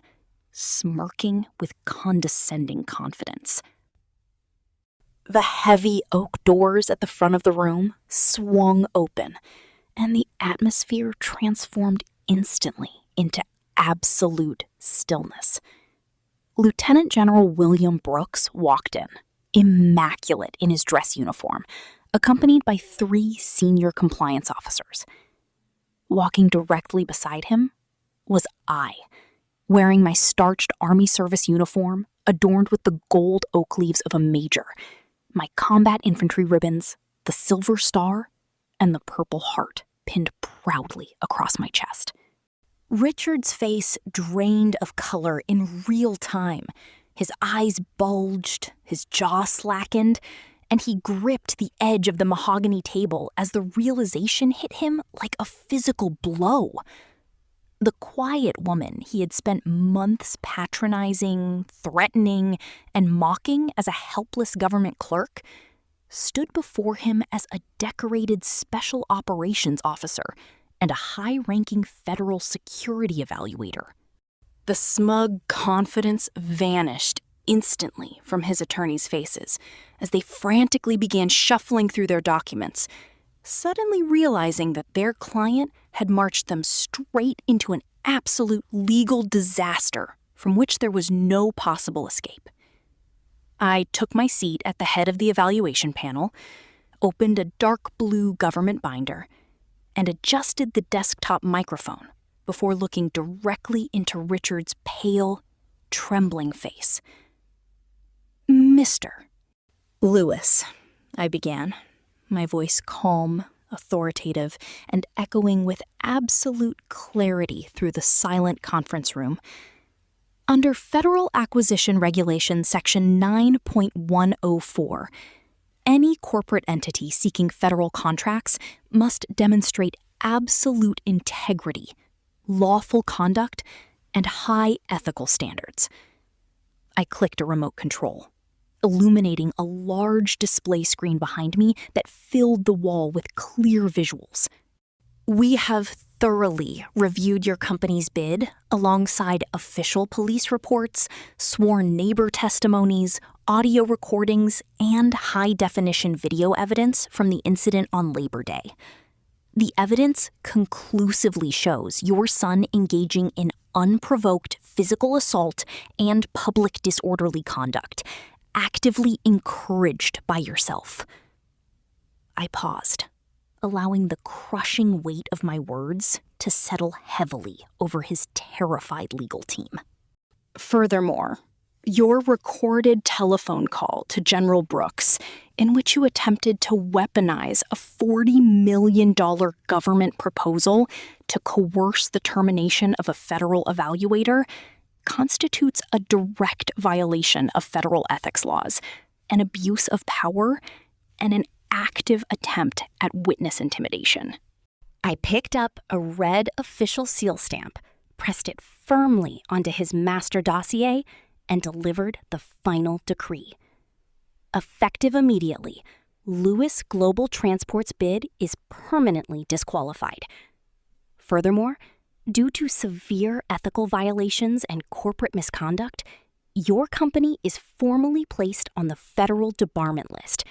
smirking with condescending confidence. The heavy oak doors at the front of the room swung open, and the atmosphere transformed instantly into absolute stillness. Lieutenant General William Brooks walked in, immaculate in his dress uniform, accompanied by 3 senior compliance officers. Walking directly beside him was I, wearing my starched Army service uniform adorned with the gold oak leaves of a major, my combat infantry ribbons, the silver star, and the purple heart pinned proudly across my chest. Richard's face drained of color in real time. His eyes bulged, his jaw slackened, and he gripped the edge of the mahogany table as the realization hit him like a physical blow. The quiet woman he had spent months patronizing, threatening, and mocking as a helpless government clerk stood before him as a decorated special operations officer and a high-ranking federal security evaluator. The smug confidence vanished instantly from his attorneys' faces as they frantically began shuffling through their documents, suddenly realizing that their client had marched them straight into an absolute legal disaster from which there was no possible escape. I took my seat at the head of the evaluation panel, opened a dark blue government binder, and adjusted the desktop microphone before looking directly into Richard's pale, trembling face. "Mr. Lewis," I began, my voice calm, authoritative, and echoing with absolute clarity through the silent conference room. Under Federal Acquisition Regulation Section 9.104, any corporate entity seeking federal contracts must demonstrate absolute integrity, lawful conduct, and high ethical standards. I clicked a remote control, illuminating a large display screen behind me that filled the wall with clear visuals. "We have thoroughly reviewed your company's bid alongside official police reports, sworn neighbor testimonies, audio recordings, and high-definition video evidence from the incident on Labor Day. The evidence conclusively shows your son engaging in unprovoked physical assault and public disorderly conduct, actively encouraged by yourself." I paused, allowing the crushing weight of my words to settle heavily over his terrified legal team. "Furthermore, your recorded telephone call to General Brooks, in which you attempted to weaponize a $40 million government proposal to coerce the termination of a federal evaluator, constitutes a direct violation of federal ethics laws, an abuse of power, and an active attempt at witness intimidation." I picked up a red official seal stamp, pressed it firmly onto his master dossier, and delivered the final decree. Effective immediately, Lewis Global Transport's bid is permanently disqualified. Furthermore, due to severe ethical violations and corporate misconduct, your company is formally placed on the federal debarment list,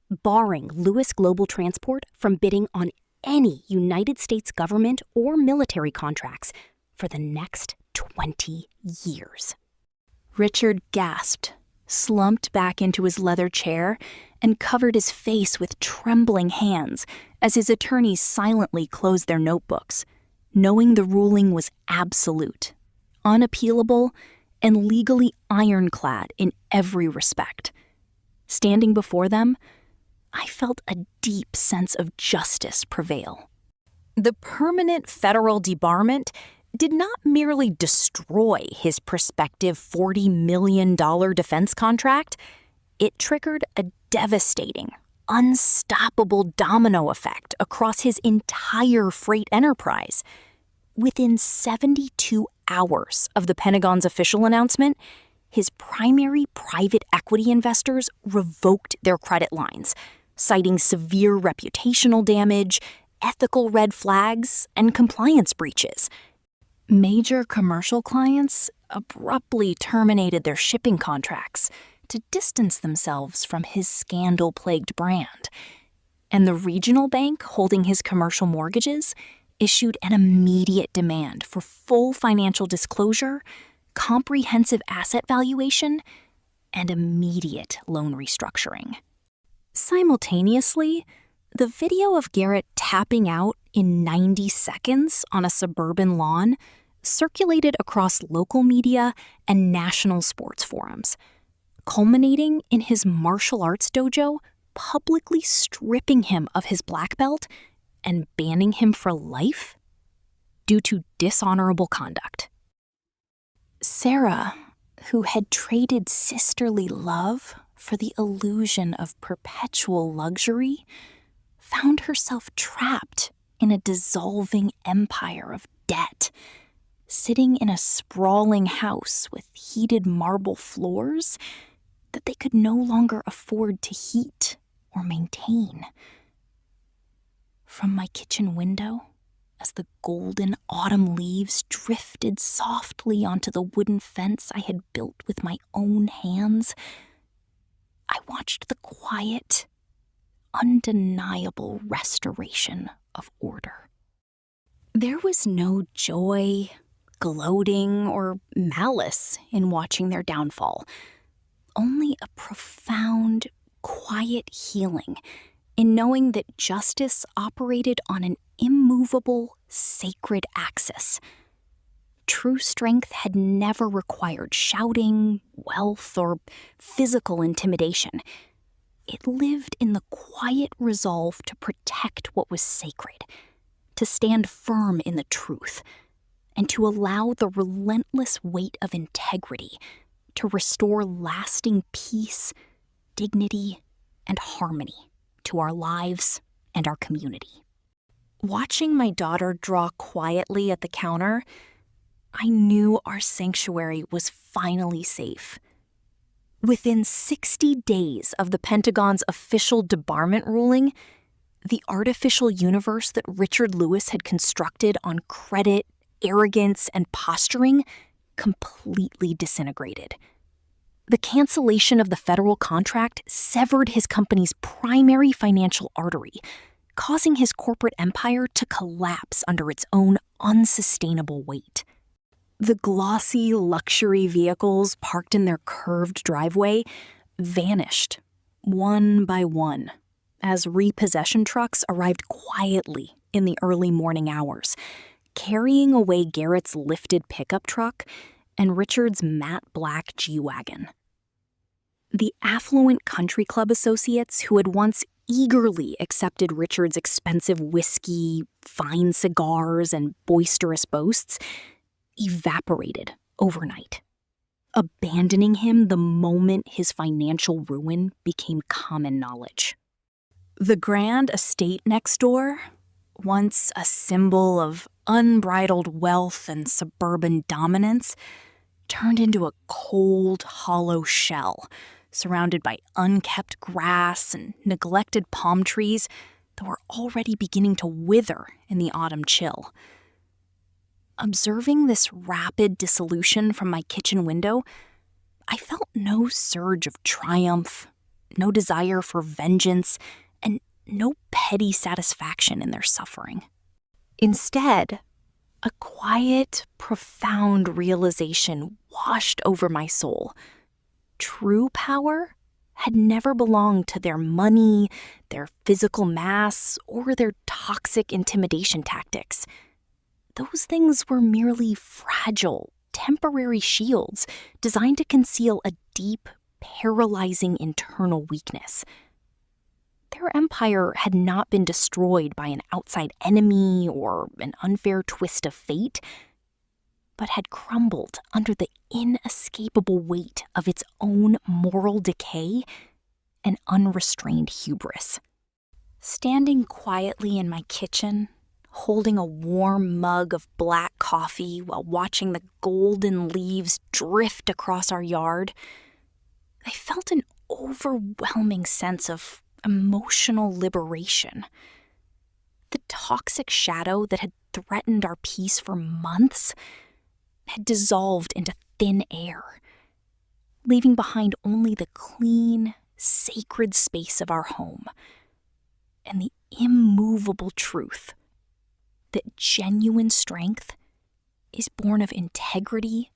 barring Lewis Global Transport from bidding on any United States government or military contracts for the next 20 years. Richard gasped, slumped back into his leather chair, and covered his face with trembling hands as his attorneys silently closed their notebooks, knowing the ruling was absolute, unappealable, and legally ironclad in every respect. Standing before them, I felt a deep sense of justice prevail. The permanent federal debarment did not merely destroy his prospective $40 million defense contract, it triggered a devastating, unstoppable domino effect across his entire freight enterprise. Within 72 hours of the Pentagon's official announcement, his primary private equity investors revoked their credit lines, citing severe reputational damage, ethical red flags, and compliance breaches. Major commercial clients abruptly terminated their shipping contracts to distance themselves from his scandal-plagued brand, and the regional bank holding his commercial mortgages issued an immediate demand for full financial disclosure, comprehensive asset valuation, and immediate loan restructuring. Simultaneously, the video of Garrett tapping out in 90 seconds on a suburban lawn circulated across local media and national sports forums, culminating in his martial arts dojo publicly stripping him of his black belt and banning him for life due to dishonorable conduct. Sarah, who had traded sisterly love for the illusion of perpetual luxury, found herself trapped in a dissolving empire of debt, sitting in a sprawling house with heated marble floors that they could no longer afford to heat or maintain. From my kitchen window, as the golden autumn leaves drifted softly onto the wooden fence I had built with my own hands, I watched the quiet, undeniable restoration of order. There was no joy, gloating, or malice in watching their downfall, only a profound, quiet healing in knowing that justice operated on an immovable, sacred axis. True strength had never required shouting, wealth, or physical intimidation. It lived in the quiet resolve to protect what was sacred, to stand firm in the truth, and to allow the relentless weight of integrity to restore lasting peace, dignity, and harmony to our lives and our community. Watching my daughter draw quietly at the counter, I knew our sanctuary was finally safe. Within 60 days of the Pentagon's official debarment ruling, the artificial universe that Richard Lewis had constructed on credit, arrogance, and posturing completely disintegrated. The cancellation of the federal contract severed his company's primary financial artery, causing his corporate empire to collapse under its own unsustainable weight. The glossy luxury vehicles parked in their curved driveway vanished, one by one, as repossession trucks arrived quietly in the early morning hours, carrying away Garrett's lifted pickup truck and Richard's matte black G-Wagon. The affluent country club associates who had once eagerly accepted Richard's expensive whiskey, fine cigars, and boisterous boasts evaporated overnight, abandoning him the moment his financial ruin became common knowledge. The grand estate next door, once a symbol of unbridled wealth and suburban dominance, turned into a cold, hollow shell, surrounded by unkept grass and neglected palm trees that were already beginning to wither in the autumn chill. Observing this rapid dissolution from my kitchen window, I felt no surge of triumph, no desire for vengeance, and no petty satisfaction in their suffering. Instead, a quiet, profound realization washed over my soul. True power had never belonged to their money, their physical mass, or their toxic intimidation tactics. Those things were merely fragile, temporary shields designed to conceal a deep, paralyzing internal weakness. Their empire had not been destroyed by an outside enemy or an unfair twist of fate, but had crumbled under the inescapable weight of its own moral decay and unrestrained hubris. Standing quietly in my kitchen, holding a warm mug of black coffee while watching the golden leaves drift across our yard, I felt an overwhelming sense of emotional liberation. The toxic shadow that had threatened our peace for months had dissolved into thin air, leaving behind only the clean, sacred space of our home and the immovable truth that genuine strength is born of integrity,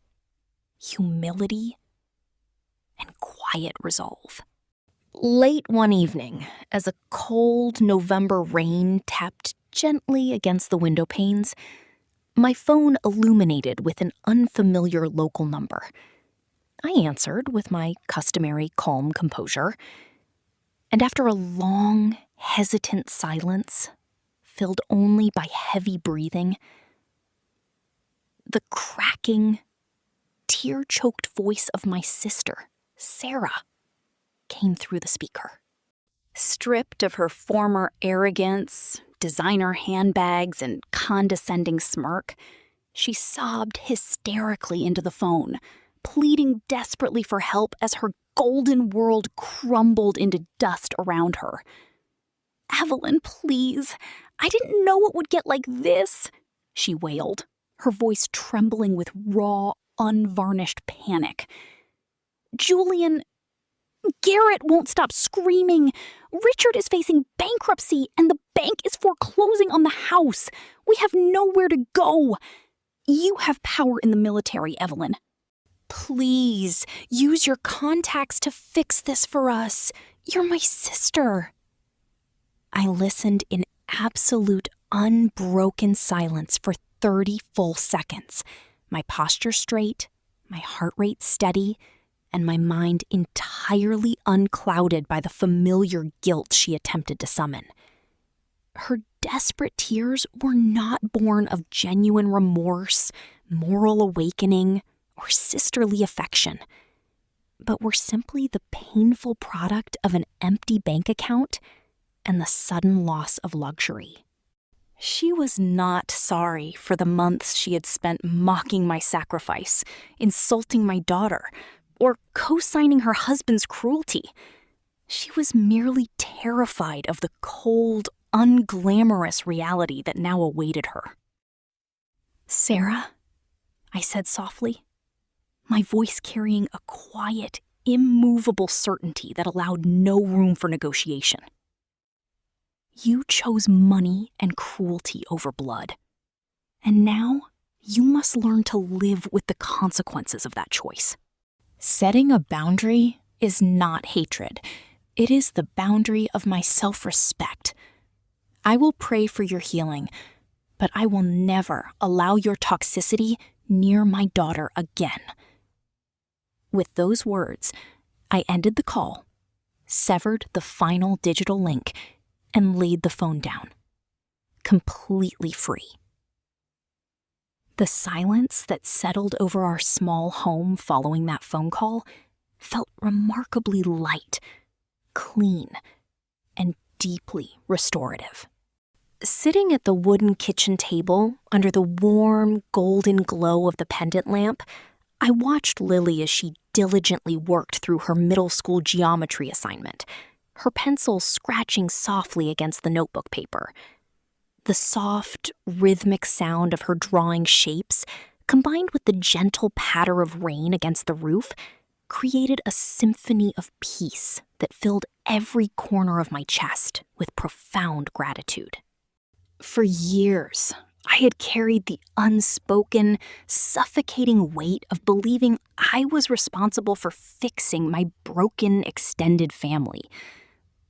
humility, and quiet resolve. Late one evening, as a cold November rain tapped gently against the window panes, my phone illuminated with an unfamiliar local number. I answered with my customary calm composure, and after a long, hesitant silence, filled only by heavy breathing, the cracking, tear-choked voice of my sister, Sarah, came through the speaker. Stripped of her former arrogance, designer handbags, and condescending smirk, she sobbed hysterically into the phone, pleading desperately for help as her golden world crumbled into dust around her. "Evelyn, please. I didn't know it would get like this," she wailed, her voice trembling with raw, unvarnished panic. "Julian, Garrett won't stop screaming. Richard is facing bankruptcy, and the bank is foreclosing on the house. We have nowhere to go. You have power in the military, Evelyn. Please, use your contacts to fix this for us. You're my sister." I listened in absolute, unbroken silence for 30 full seconds, my posture straight, my heart rate steady, and my mind entirely unclouded by the familiar guilt she attempted to summon. Her desperate tears were not born of genuine remorse, moral awakening, or sisterly affection, but were simply the painful product of an empty bank account and the sudden loss of luxury. She was not sorry for the months she had spent mocking my sacrifice, insulting my daughter, or co-signing her husband's cruelty. She was merely terrified of the cold, unglamorous reality that now awaited her. "Sarah," I said softly, my voice carrying a quiet, immovable certainty that allowed no room for negotiation. "You chose money and cruelty over blood. And now you must learn to live with the consequences of that choice. Setting a boundary is not hatred. It is the boundary of my self-respect. I will pray for your healing, but I will never allow your toxicity near my daughter again." With those words, I ended the call, severed the final digital link, and laid the phone down, completely free. The silence that settled over our small home following that phone call felt remarkably light, clean, and deeply restorative. Sitting at the wooden kitchen table under the warm, golden glow of the pendant lamp, I watched Lily as she diligently worked through her middle school geometry assignment, her pencil scratching softly against the notebook paper. The soft, rhythmic sound of her drawing shapes, combined with the gentle patter of rain against the roof, created a symphony of peace that filled every corner of my chest with profound gratitude. For years, I had carried the unspoken, suffocating weight of believing I was responsible for fixing my broken extended family,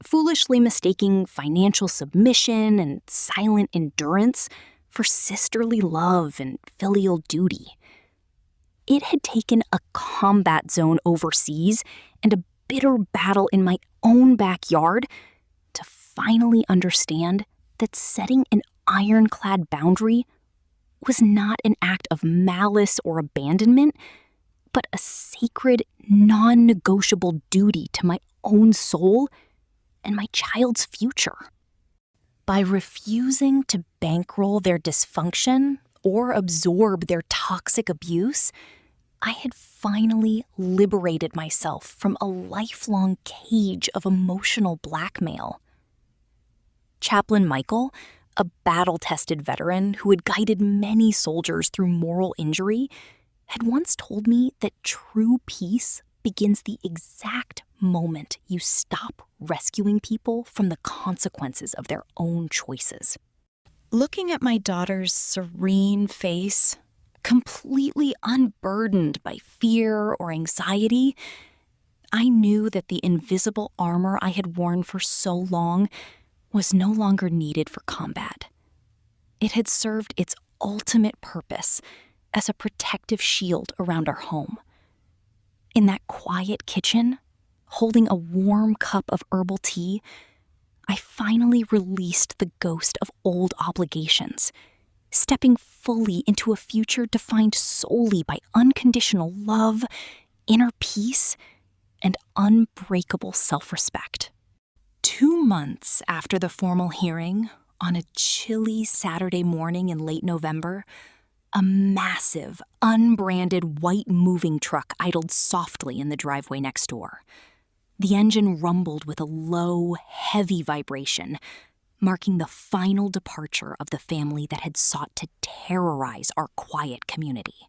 foolishly mistaking financial submission and silent endurance for sisterly love and filial duty. It had taken a combat zone overseas and a bitter battle in my own backyard to finally understand that setting an ironclad boundary was not an act of malice or abandonment, but a sacred, non-negotiable duty to my own soul and my child's future. By refusing to bankroll their dysfunction or absorb their toxic abuse, I had finally liberated myself from a lifelong cage of emotional blackmail. Chaplain Michael, a battle-tested veteran who had guided many soldiers through moral injury, had once told me that true peace begins the exact moment you stop rescuing people from the consequences of their own choices. Looking at my daughter's serene face, completely unburdened by fear or anxiety, I knew that the invisible armor I had worn for so long was no longer needed for combat. It had served its ultimate purpose as a protective shield around our home. In that quiet kitchen, holding a warm cup of herbal tea, I finally released the ghost of old obligations, stepping fully into a future defined solely by unconditional love, inner peace, and unbreakable self-respect. 2 months after the formal hearing, on a chilly Saturday morning in late November, a massive, unbranded white moving truck idled softly in the driveway next door. The engine rumbled with a low, heavy vibration, marking the final departure of the family that had sought to terrorize our quiet community.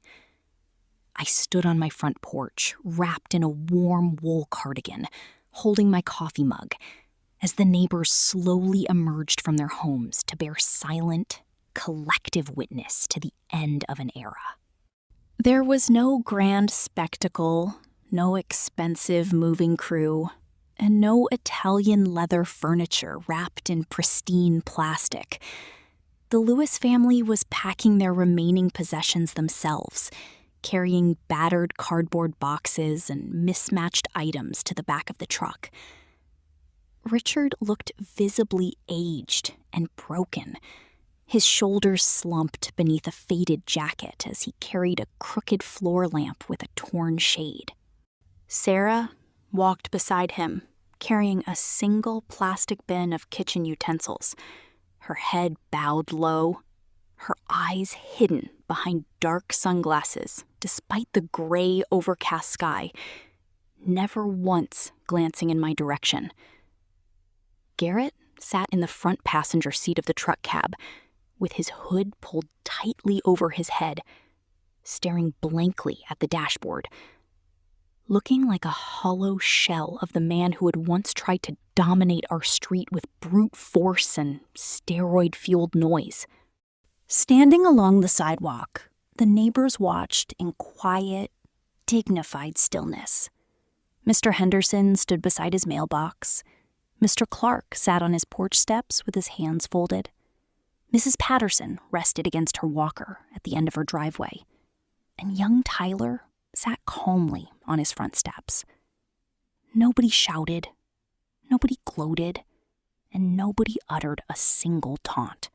I stood on my front porch, wrapped in a warm wool cardigan, holding my coffee mug, as the neighbors slowly emerged from their homes to bear silent, collective witness to the end of an era. There was no grand spectacle, no expensive moving crew, and no Italian leather furniture wrapped in pristine plastic. The Lewis family was packing their remaining possessions themselves, carrying battered cardboard boxes and mismatched items to the back of the truck. Richard looked visibly aged and broken. His shoulders slumped beneath a faded jacket as he carried a crooked floor lamp with a torn shade. Sarah walked beside him, carrying a single plastic bin of kitchen utensils, her head bowed low, her eyes hidden behind dark sunglasses despite the gray, overcast sky, never once glancing in my direction. Garrett sat in the front passenger seat of the truck cab, with his hood pulled tightly over his head, staring blankly at the dashboard, looking like a hollow shell of the man who had once tried to dominate our street with brute force and steroid-fueled noise. Standing along the sidewalk, the neighbors watched in quiet, dignified stillness. Mr. Henderson stood beside his mailbox. Mr. Clark sat on his porch steps with his hands folded. Mrs. Patterson rested against her walker at the end of her driveway, and young Tyler sat calmly on his front steps. Nobody shouted, nobody gloated, and nobody uttered a single taunt.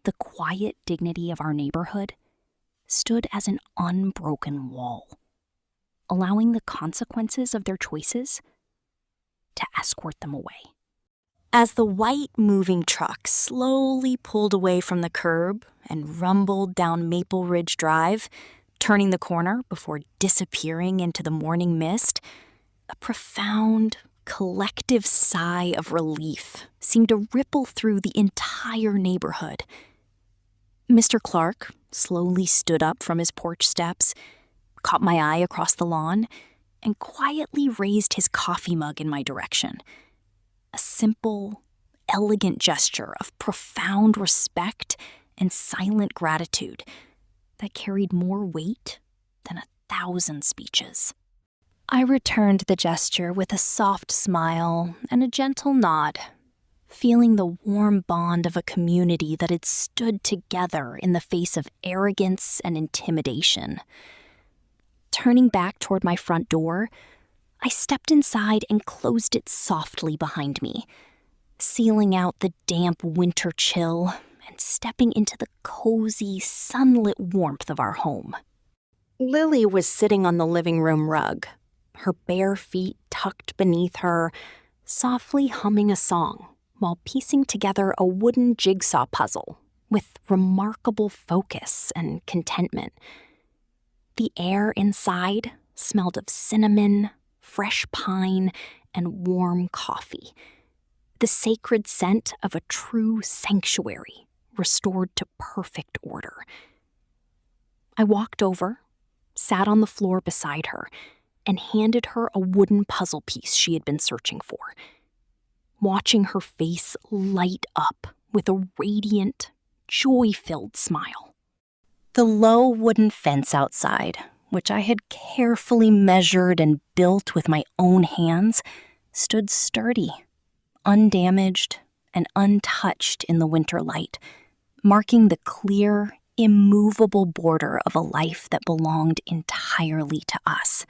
The quiet dignity of our neighborhood stood as an unbroken wall, allowing the consequences of their choices to escort them away. As the white moving truck slowly pulled away from the curb and rumbled down Maple Ridge Drive, turning the corner before disappearing into the morning mist, a profound, collective sigh of relief seemed to ripple through the entire neighborhood. Mr. Clark slowly stood up from his porch steps, caught my eye across the lawn, and quietly raised his coffee mug in my direction. A simple, elegant gesture of profound respect and silent gratitude that carried more weight than 1,000 speeches. I returned the gesture with a soft smile and a gentle nod, feeling the warm bond of a community that had stood together in the face of arrogance and intimidation. Turning back toward my front door, I stepped inside and closed it softly behind me, sealing out the damp winter chill and stepping into the cozy, sunlit warmth of our home. Lily was sitting on the living room rug, her bare feet tucked beneath her, softly humming a song while piecing together a wooden jigsaw puzzle with remarkable focus and contentment. The air inside smelled of cinnamon, fresh pine, and warm coffee, the sacred scent of a true sanctuary restored to perfect order. I walked over, sat on the floor beside her, and handed her a wooden puzzle piece she had been searching for, watching her face light up with a radiant, joy-filled smile. The low wooden fence outside, which I had carefully measured and built with my own hands, stood sturdy, undamaged, and untouched in the winter light, marking the clear, immovable border of a life that belonged entirely to us.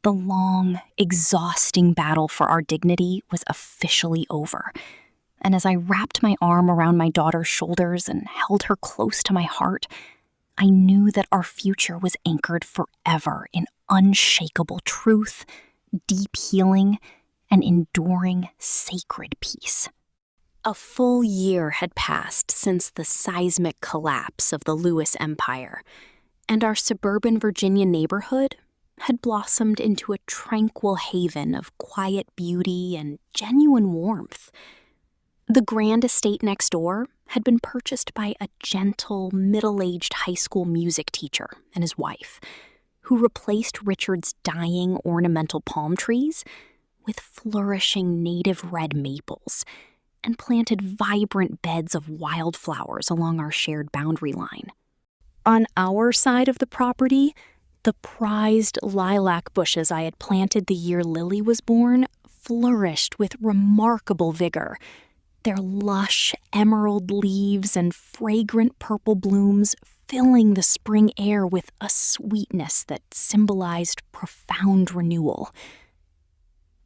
The long, exhausting battle for our dignity was officially over, and as I wrapped my arm around my daughter's shoulders and held her close to my heart, I knew that our future was anchored forever in unshakable truth, deep healing, and enduring sacred peace. A full year had passed since the seismic collapse of the Lewis Empire, and our suburban Virginia neighborhood had blossomed into a tranquil haven of quiet beauty and genuine warmth. The grand estate next door had been purchased by a gentle, middle-aged high school music teacher and his wife, who replaced Richard's dying ornamental palm trees with flourishing native red maples and planted vibrant beds of wildflowers along our shared boundary line. On our side of the property, the prized lilac bushes I had planted the year Lily was born flourished with remarkable vigor, their lush emerald leaves and fragrant purple blooms filling the spring air with a sweetness that symbolized profound renewal.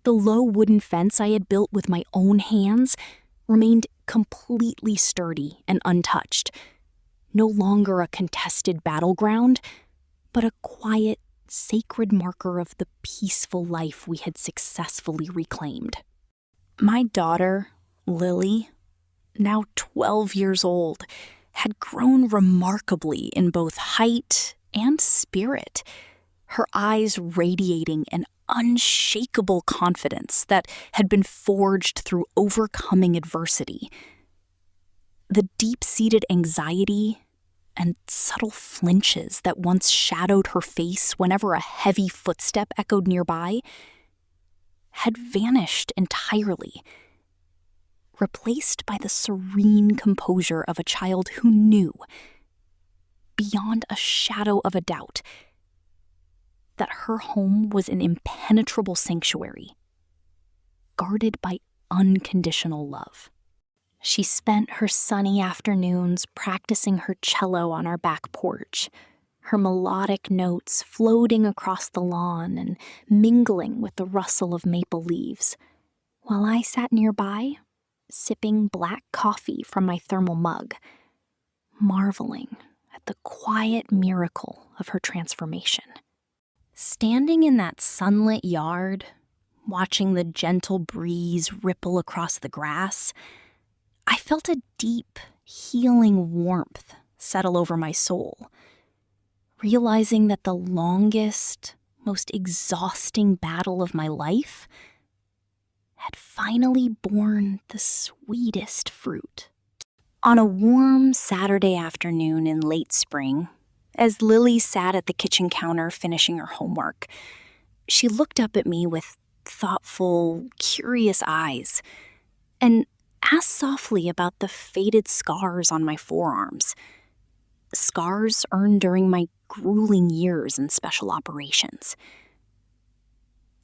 The low wooden fence I had built with my own hands remained completely sturdy and untouched, no longer a contested battleground, but a quiet, sacred marker of the peaceful life we had successfully reclaimed. My daughter, Lily, now 12 years old, had grown remarkably in both height and spirit, her eyes radiating an unshakable confidence that had been forged through overcoming adversity. The deep-seated anxiety and subtle flinches that once shadowed her face whenever a heavy footstep echoed nearby had vanished entirely, replaced by the serene composure of a child who knew, beyond a shadow of a doubt, that her home was an impenetrable sanctuary, guarded by unconditional love. She spent her sunny afternoons practicing her cello on our back porch, her melodic notes floating across the lawn and mingling with the rustle of maple leaves, while I sat nearby, sipping black coffee from my thermal mug, marveling at the quiet miracle of her transformation. Standing in that sunlit yard, watching the gentle breeze ripple across the grass, I felt a deep, healing warmth settle over my soul, realizing that the longest, most exhausting battle of my life had finally borne the sweetest fruit. On a warm Saturday afternoon in late spring, as Lily sat at the kitchen counter finishing her homework, she looked up at me with thoughtful, curious eyes and asked softly about the faded scars on my forearms, scars earned during my grueling years in special operations.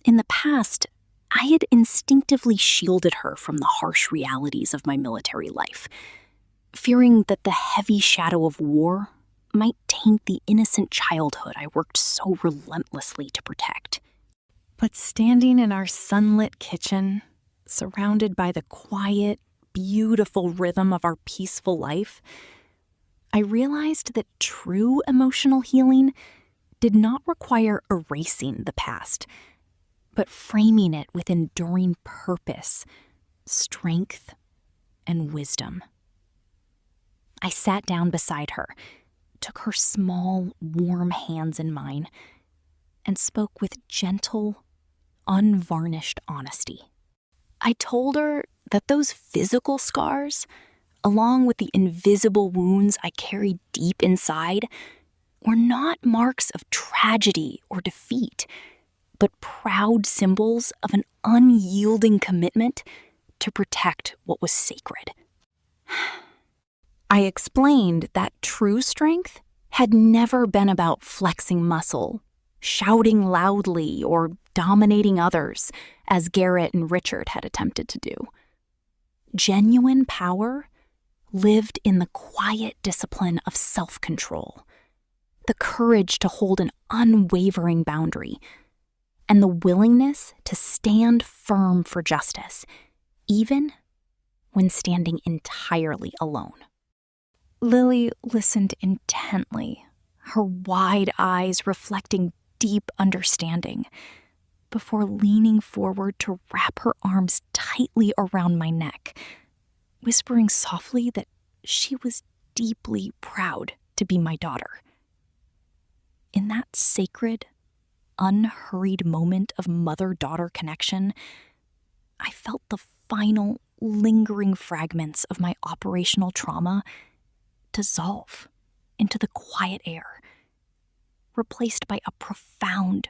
In the past, I had instinctively shielded her from the harsh realities of my military life, fearing that the heavy shadow of war might taint the innocent childhood I worked so relentlessly to protect. But standing in our sunlit kitchen, surrounded by the quiet, beautiful rhythm of our peaceful life, I realized that true emotional healing did not require erasing the past, but framing it with enduring purpose, strength, and wisdom. I sat down beside her, took her small, warm hands in mine, and spoke with gentle, unvarnished honesty. I told her that those physical scars, along with the invisible wounds I carried deep inside, were not marks of tragedy or defeat, but proud symbols of an unyielding commitment to protect what was sacred. I explained that true strength had never been about flexing muscle, shouting loudly, or dominating others, as Garrett and Richard had attempted to do. Genuine power lived in the quiet discipline of self-control, the courage to hold an unwavering boundary, and the willingness to stand firm for justice, even when standing entirely alone. Lily listened intently, her wide eyes reflecting deep understanding before leaning forward to wrap her arms tightly around my neck, whispering softly that she was deeply proud to be my daughter. In that sacred, unhurried moment of mother-daughter connection, I felt the final, lingering fragments of my operational trauma dissolve into the quiet air, replaced by a profound,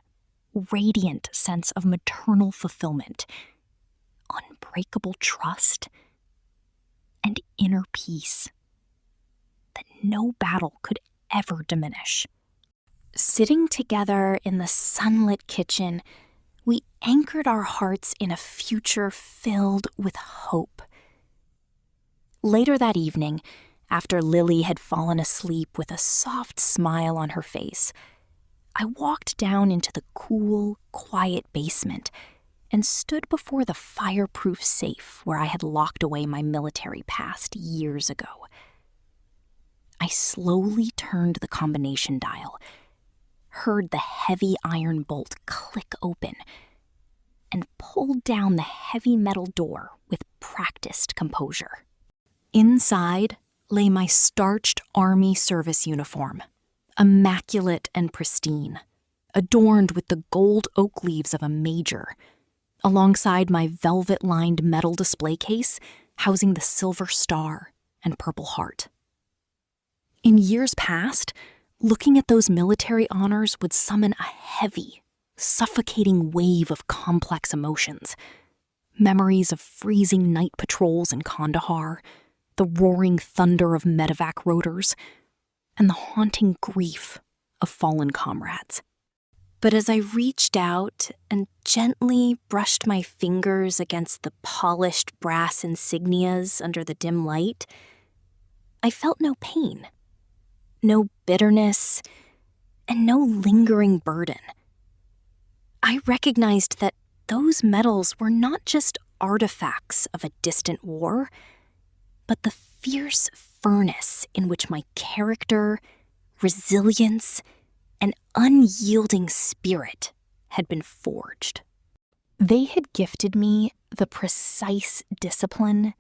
radiant sense of maternal fulfillment, unbreakable trust, and inner peace that no battle could ever diminish. Sitting together in the sunlit kitchen, we anchored our hearts in a future filled with hope. Later that evening, after Lily had fallen asleep with a soft smile on her face, I walked down into the cool, quiet basement and stood before the fireproof safe where I had locked away my military past years ago. I slowly turned the combination dial, heard the heavy iron bolt click open, and pulled down the heavy metal door with practiced composure. Inside lay my starched Army service uniform, immaculate and pristine, adorned with the gold oak leaves of a major, alongside my velvet-lined metal display case housing the silver star and purple heart. In years past, looking at those military honors would summon a heavy, suffocating wave of complex emotions. Memories of freezing night patrols in Kandahar, the roaring thunder of medevac rotors, and the haunting grief of fallen comrades. But as I reached out and gently brushed my fingers against the polished brass insignias under the dim light, I felt no pain, no bitterness, and no lingering burden. I recognized that those medals were not just artifacts of a distant war, but the fierce furnace in which my character, resilience, and unyielding spirit had been forged. They had gifted me the precise discipline,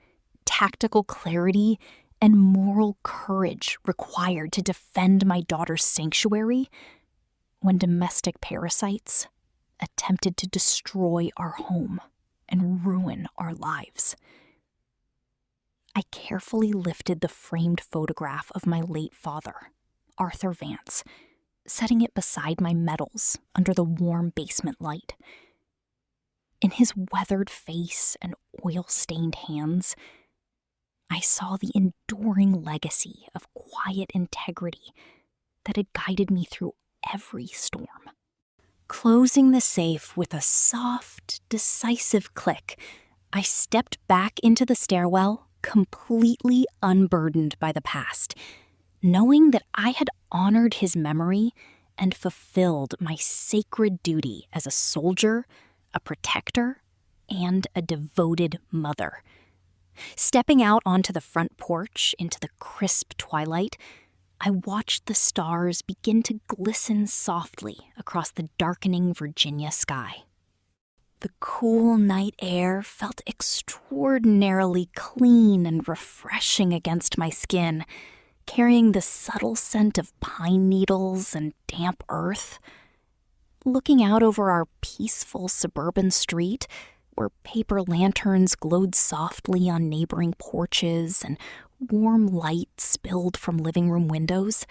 tactical clarity, and moral courage required to defend my daughter's sanctuary when domestic parasites attempted to destroy our home and ruin our lives. I carefully lifted the framed photograph of my late father, Arthur Vance, setting it beside my medals under the warm basement light. In his weathered face and oil-stained hands, I saw the enduring legacy of quiet integrity that had guided me through every storm. Closing the safe with a soft, decisive click, I stepped back into the stairwell, completely unburdened by the past, knowing that I had honored his memory and fulfilled my sacred duty as a soldier, a protector, and a devoted mother. Stepping out onto the front porch into the crisp twilight, I watched the stars begin to glisten softly across the darkening Virginia sky. The cool night air felt extraordinarily clean and refreshing against my skin, carrying the subtle scent of pine needles and damp earth. Looking out over our peaceful suburban street, where paper lanterns glowed softly on neighboring porches and warm light spilled from living room windows,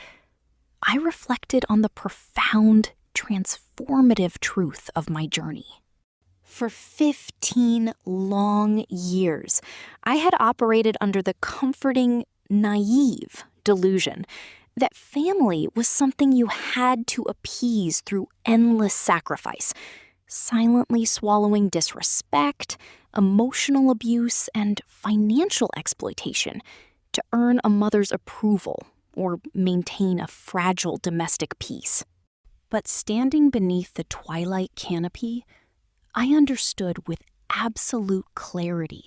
I reflected on the profound, transformative truth of my journey. For 15 long years, I had operated under the comforting, naive delusion that family was something you had to appease through endless sacrifice, silently swallowing disrespect, emotional abuse, and financial exploitation to earn a mother's approval or maintain a fragile domestic peace. But standing beneath the twilight canopy, I understood with absolute clarity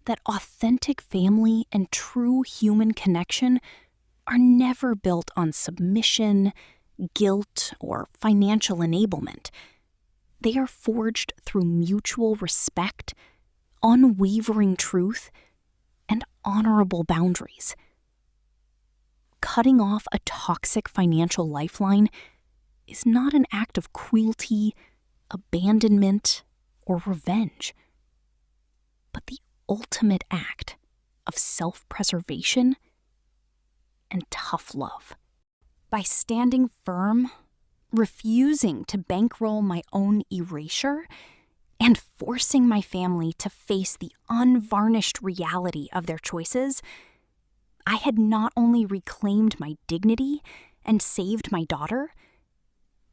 that authentic family and true human connection are never built on submission, guilt, or financial enablement. They are forged through mutual respect, unwavering truth, and honorable boundaries. Cutting off a toxic financial lifeline is not an act of cruelty, abandonment, or revenge, but the ultimate act of self-preservation and tough love. By standing firm, refusing to bankroll my own erasure, and forcing my family to face the unvarnished reality of their choices, I had not only reclaimed my dignity and saved my daughter,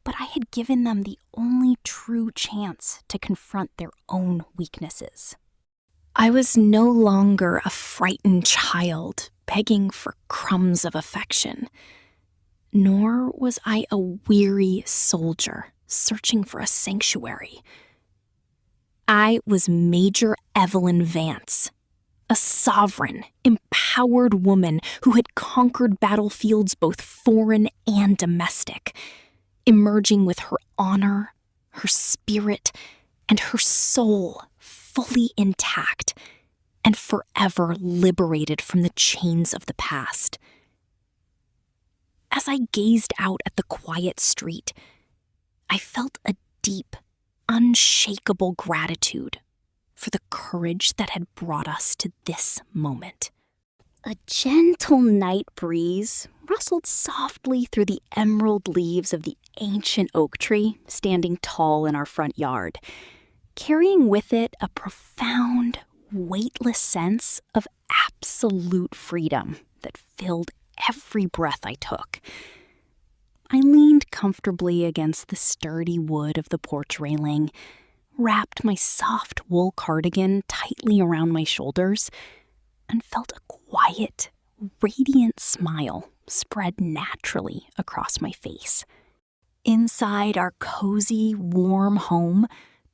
but I had given them the only true chance to confront their own weaknesses. I was no longer a frightened child begging for crumbs of affection, nor was I a weary soldier searching for a sanctuary. I was Major Evelyn Vance, a sovereign, empowered woman who had conquered battlefields both foreign and domestic, emerging with her honor, her spirit, and her soul fully intact and forever liberated from the chains of the past. As I gazed out at the quiet street, I felt a deep, unshakable gratitude for the courage that had brought us to this moment. A gentle night breeze rustled softly through the emerald leaves of the ancient oak tree standing tall in our front yard, carrying with it a profound, weightless sense of absolute freedom that filled every breath I took. I leaned comfortably against the sturdy wood of the porch railing, wrapped my soft wool cardigan tightly around my shoulders, and felt a quiet, radiant smile spread naturally across my face. Inside our cozy, warm home,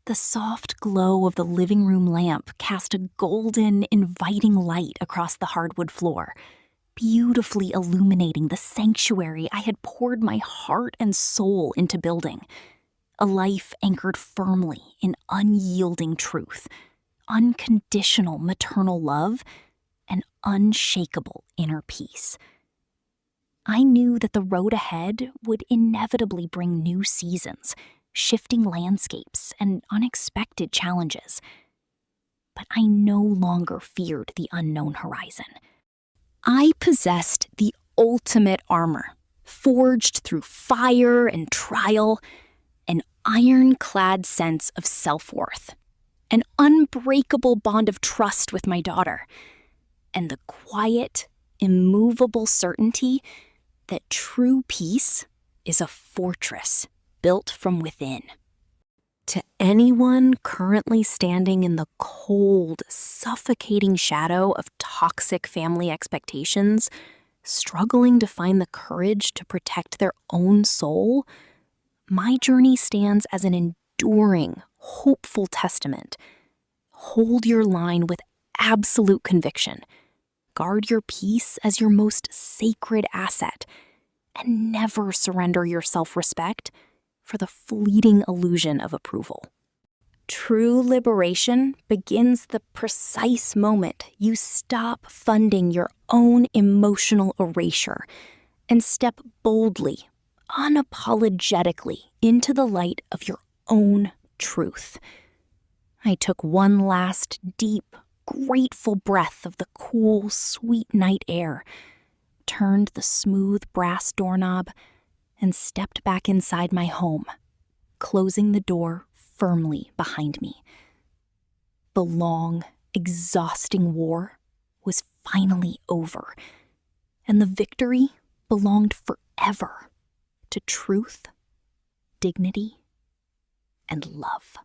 the soft glow of the living room lamp cast a golden, inviting light across the hardwood floor, beautifully illuminating the sanctuary I had poured my heart and soul into building. A life anchored firmly in unyielding truth, unconditional maternal love, and unshakable inner peace. I knew that the road ahead would inevitably bring new seasons, shifting landscapes, and unexpected challenges. But I no longer feared the unknown horizon. I possessed the ultimate armor, forged through fire and trial, an ironclad sense of self-worth, an unbreakable bond of trust with my daughter, and the quiet, immovable certainty that true peace is a fortress built from within. To anyone currently standing in the cold, suffocating shadow of toxic family expectations, struggling to find the courage to protect their own soul, my journey stands as an enduring, hopeful testament. Hold your line with absolute conviction. Guard your peace as your most sacred asset, and never surrender your self-respect for the fleeting illusion of approval. True liberation begins the precise moment you stop funding your own emotional erasure and step boldly, unapologetically into the light of your own truth. I took one last deep, grateful breath of the cool, sweet night air, turned the smooth brass doorknob, and stepped back inside my home, closing the door firmly behind me. The long, exhausting war was finally over, and the victory belonged forever to truth, dignity, and love.